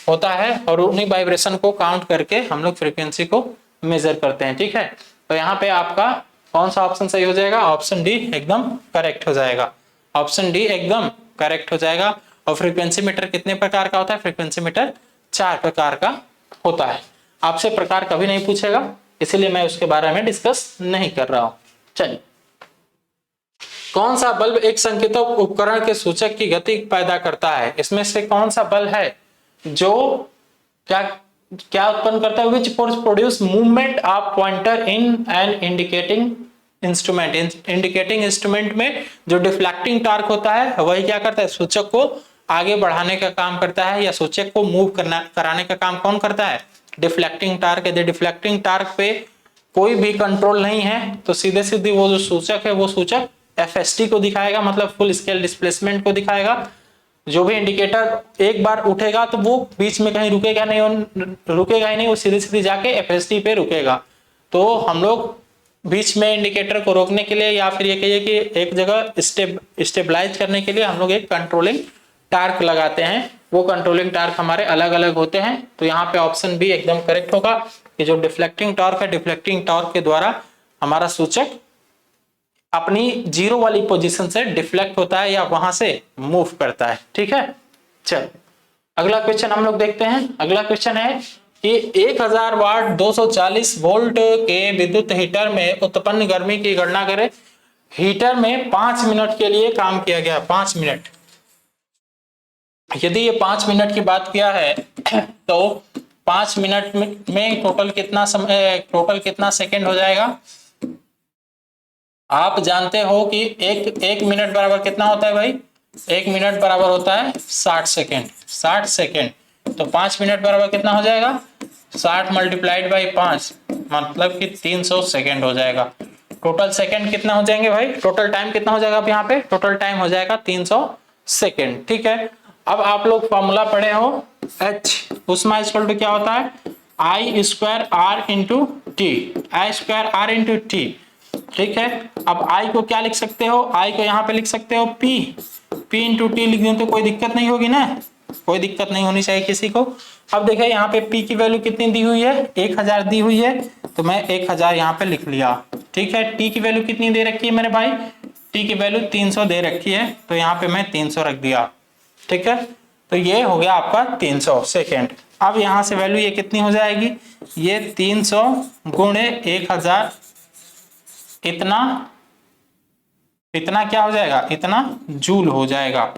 होता है और उन्हीं वाइब्रेशन को काउंट करके हम लोग फ्रीक्वेंसी को मेजर करते हैं। ठीक है, तो यहाँ पे आपका कौन सा ऑप्शन सही हो जाएगा, ऑप्शन डी एकदम करेक्ट हो जाएगा। ऑप्शन डी एकदम करेक्ट हो जाएगा। और फ्रीक्वेंसी मीटर कितने प्रकार का होता है, फ्रीक्वेंसी मीटर 4 प्रकार का होता है। आपसे प्रकार कभी नहीं पूछेगा, इसीलिए मैं उसके बारे में डिस्कस नहीं कर रहा हूं। चलिए, कौन सा बल्ब एक संकेतक उपकरण के सूचक की गति पैदा करता है। इसमें से कौन सा बल्ब है जो क्या उत्पन्न करता है, which produce movement of pointer in an indicating instrument. Indicating instrument में जो डिफ्लेक्टिंग टार्क होता है, वही क्या करता है, सूचक को आगे बढ़ाने का काम करता है, या सूचक को मूव कराने का काम कौन करता है, डिफ्लेक्टिंग टार्क। यदि डिफ्लेक्टिंग टार्क पे कोई भी कंट्रोल नहीं है तो सीधे सीधे वो जो सूचक है, वो सूचक एफएसटी को दिखाएगा, मतलब फुल स्केल डिस्प्लेसमेंट को दिखाएगा। जो भी इंडिकेटर एक बार उठेगा तो वो बीच में कहीं रुकेगा नहीं, वो सीधे सीधे जाके एफएसटी पे रुकेगा। तो हम लोग बीच में इंडिकेटर को रोकने के लिए, या फिर ये कहिए कि एक जगह स्टेबलाइज करने के लिए हम लोग एक कंट्रोलिंग टार्क लगाते हैं। वो कंट्रोलिंग टार्क हमारे अलग अलग होते हैं। तो यहाँ पे ऑप्शन बी एकदम करेक्ट होगा कि जो डिफ्लेक्टिंग टॉर्क है, डिफ्लेक्टिंग टॉर्क के द्वारा हमारा सूचक अपनी जीरो वाली पोजीशन से डिफ्लेक्ट होता है या वहां से मूव करता है। ठीक है, चल अगला क्वेश्चन हम लोग देखते हैं। अगला क्वेश्चन है कि 1000 वाट 240 वोल्ट के विद्युत हीटर में उत्पन्न गर्मी की गणना करें। हीटर में 5 मिनट के लिए काम किया गया, 5 मिनट। यदि ये 5 मिनट की बात किया है तो 5 मिनट में टोटल कितना सेकंड हो जाएगा। आप जानते हो कि एक मिनट बराबर कितना होता है भाई, 1 मिनट बराबर होता है 60 सेकेंड। 60 सेकेंड तो 5 मिनट बराबर कितना हो जाएगा, 60 मल्टीप्लाइड बाई 5 मतलब कि 300 सेकेंड हो जाएगा। टोटल सेकेंड कितना हो जाएंगे भाई, टोटल टाइम कितना हो जाएगा। अब यहाँ पे टोटल टाइम हो जाएगा 300 सेकेंड। ठीक है, अब आप लोग फॉर्मूला पढ़े हो, H उष्मा इक्वल टू क्या होता है, I square R into T, I square R into T. ठीक है, अब I को क्या लिख सकते हो, I को यहाँ पे लिख सकते हो P इंटू टी लिख दें तो कोई दिक्कत नहीं होगी ना, कोई दिक्कत नहीं होनी चाहिए किसी को। अब देखिए यहाँ पे P की वैल्यू कितनी दी हुई है, 1000 दी हुई है, तो मैं 1000 यहाँ पे लिख लिया। ठीक है, T की वैल्यू कितनी दे रखी है मेरे भाई, T की वैल्यू 300 दे रखी है, तो यहाँ पे मैं 300 रख दिया। ठीक है, तो ये हो गया आपका 300 सेकेंड। अब यहाँ से वैल्यू ये कितनी हो जाएगी, ये 300 गुणे 1000, इतना क्या हो जाएगा, इतना जूल हो जाएगा,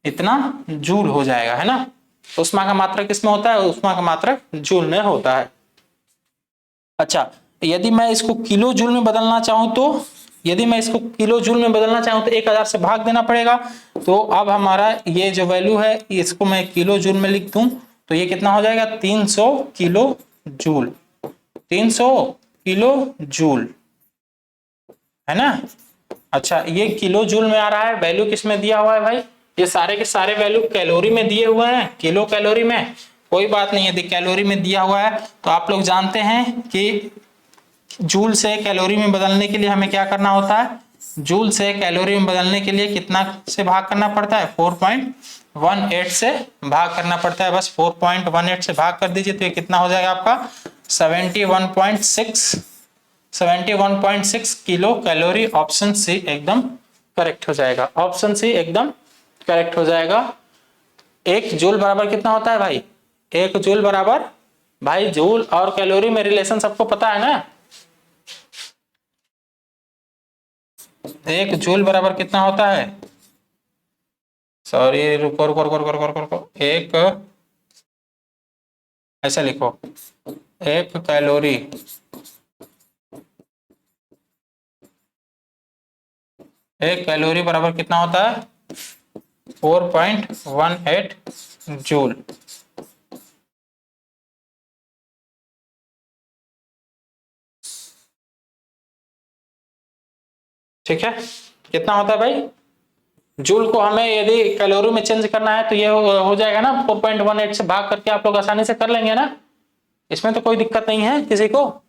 इतना जूल हो जाएगा, है ना। उष्मा का मात्रक किसमें होता है, उष्मा का मात्रक जूल में होता है। अच्छा, यदि मैं इसको किलो जूल में बदलना चाहूं तो, यदि मैं इसको किलो जूल में बदलना चाहूं तो 1000 से भाग देना पड़ेगा। तो अब हमारा ये जो वैल्यू है, इसको मैं किलो जूल में लिख दूं तो ये कितना हो जाएगा, 300 किलो जूल, 300 किलो जूल, है ना। अच्छा, ये किलो जूल में आ रहा है, वैल्यू किस में दिया हुआ है भाई, ये सारे के सारे वैल्यू कैलोरी में दिए हुए हैं, किलो कैलोरी में। कोई बात नहीं, यदि कैलोरी में दिया हुआ है तो आप लोग जानते हैं कि जूल से कैलोरी में बदलने के लिए हमें क्या करना होता है, जूल से कैलोरी में बदलने के लिए कितना से भाग करना पड़ता है, 4.18 से भाग करना पड़ता है। बस 4.18 से भाग कर दीजिए तो ये कितना हो जाएगा आपका 71.6 किलो कैलोरी। ऑप्शन सी एकदम करेक्ट हो जाएगा, ऑप्शन सी एकदम करेक्ट हो जाएगा। 1 जूल बराबर कितना होता है भाई, 1 जूल बराबर, भाई जूल और कैलोरी में रिलेशन सबको पता है ना। 1 जूल बराबर कितना होता है, सॉरी रुको रुको रुको रुको रुको रुको रुको, एक ऐसा लिखो, 1 कैलोरी बराबर कितना होता है, 4.18 जूल। ठीक है, कितना होता है भाई, जूल को हमें यदि कैलोरी में चेंज करना है तो ये हो जाएगा ना, 4.18 से भाग करके आप लोग आसानी से कर लेंगे ना, इसमें तो कोई दिक्कत नहीं है किसी को।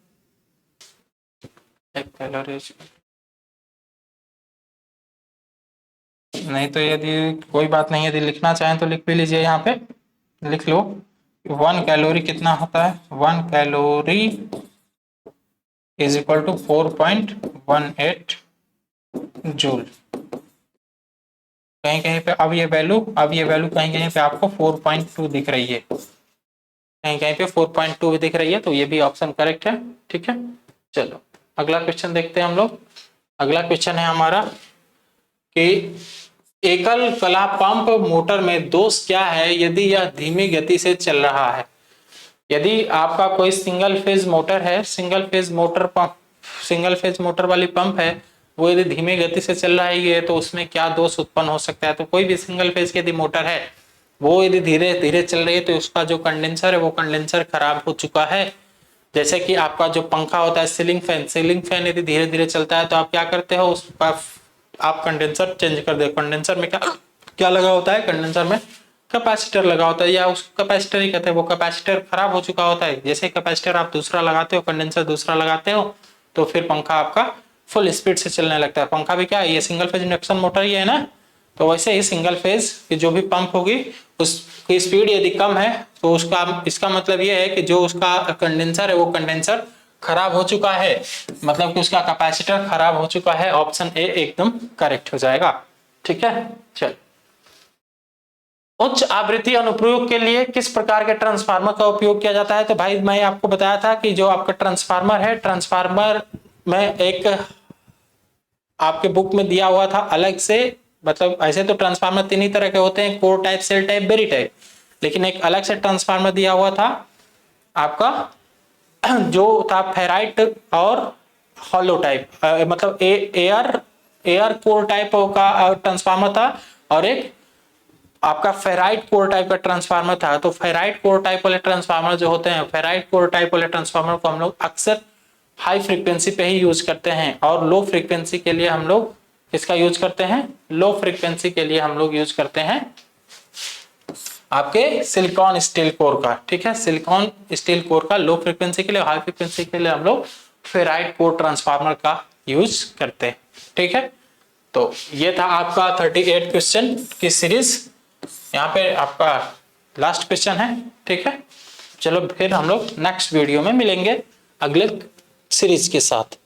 एक कैलोरी नहीं तो यदि कोई बात नहीं, यदि लिखना चाहें तो लिख भी लीजिए, यहाँ पे लिख लो 1 कैलोरी कितना होता है, 1 calorie is equal to 4.18 joule. कहीं कहीं पे अब ये वैल्यू कहीं कहीं पे आपको 4.2 दिख रही है, कहीं कहीं पे 4.2 भी दिख रही है, तो ये भी ऑप्शन करेक्ट है। ठीक है, चलो अगला क्वेश्चन देखते हैं हम लोग। अगला क्वेश्चन है हमारा कि एकल कला पंप मोटर में दोष क्या है यदि यह धीमी गति से चल रहा है। यदि आपका कोई सिंगल फेज मोटर है, सिंगल फेज मोटर वाली पंप है, वो यदि धीमी गति से चल रही है तो उसमें क्या दोष उत्पन्न हो सकता है। तो कोई भी सिंगल फेज की यदि मोटर है, वो यदि धीरे धीरे चल रही है तो उसका जो कंडेंसर है वो कंडेंसर खराब हो चुका है। जैसे कि आपका जो पंखा होता है, सीलिंग फैन यदि धीरे धीरे चलता है तो आप क्या करते हो, उसका आप कंडेंसर चेंज कर दे। कंडेंसर में क्या लगा होता है, कंडेंसर में कैपेसिटर लगा होता है, या उस कैपेसिटर ही कहते हैं, वो कैपेसिटर खराब हो चुका होता है। जैसे कैपेसिटर आप दूसरा लगाते हो, कंडेंसर दूसरा लगाते हो, तो फिर पंखा आपका फुल स्पीड से चलने लगता है। पंखा भी क्या है, ये सिंगल फेज इंडक्शन मोटर ही है ना, तो वैसे ही सिंगल फेज की जो भी पंप होगी उसकी स्पीड यदि कम है तो उसका इसका मतलब ये है कि जो उसका कंडेंसर है वो कंडेंसर खराब हो चुका है, मतलब कि उसका कैपेसिटर खराब हो चुका है। ऑप्शन ए एकदम करेक्ट हो जाएगा। ठीक है, चल उच्च आवृत्ति अनुप्रयोग के लिए किस प्रकार के ट्रांसफार्मर का उपयोग किया जाता है। तो भाई मैं आपको बताया था कि जो आपका ट्रांसफार्मर है, ट्रांसफार्मर में एक आपके बुक में दिया हुआ था अलग से, मतलब ऐसे तो ट्रांसफार्मर 3 ही तरह के होते हैं, core type, shell type, berry type, लेकिन एक अलग से ट्रांसफार्मर दिया हुआ था आपका जो था फेराइट और हॉलो टाइप, मतलब एयर कोर टाइप का ट्रांसफार्मर था, और एक आपका फेराइट कोर टाइप का ट्रांसफार्मर था। तो फेराइट कोर टाइप वाले ट्रांसफार्मर जो होते हैं, फेराइट कोर टाइप वाले ट्रांसफार्मर को हम लोग अक्सर हाई फ्रीक्वेंसी पे ही यूज करते हैं, और लो फ्रीक्वेंसी के लिए हम लोग किसका यूज करते हैं, लो फ्रीक्वेंसी के लिए हम लोग यूज करते हैं आपके सिलिकॉन स्टील कोर का। ठीक है, सिलिकॉन स्टील कोर का लो फ्रीक्वेंसी के लिए, हाई फ्रीक्वेंसी के लिए हम लोग फेराइट कोर ट्रांसफार्मर का यूज करते हैं। ठीक है, तो ये था आपका 38 क्वेश्चन की सीरीज, यहाँ पे आपका लास्ट क्वेश्चन है। ठीक है, चलो फिर हम लोग नेक्स्ट वीडियो में मिलेंगे अगले सीरीज के साथ।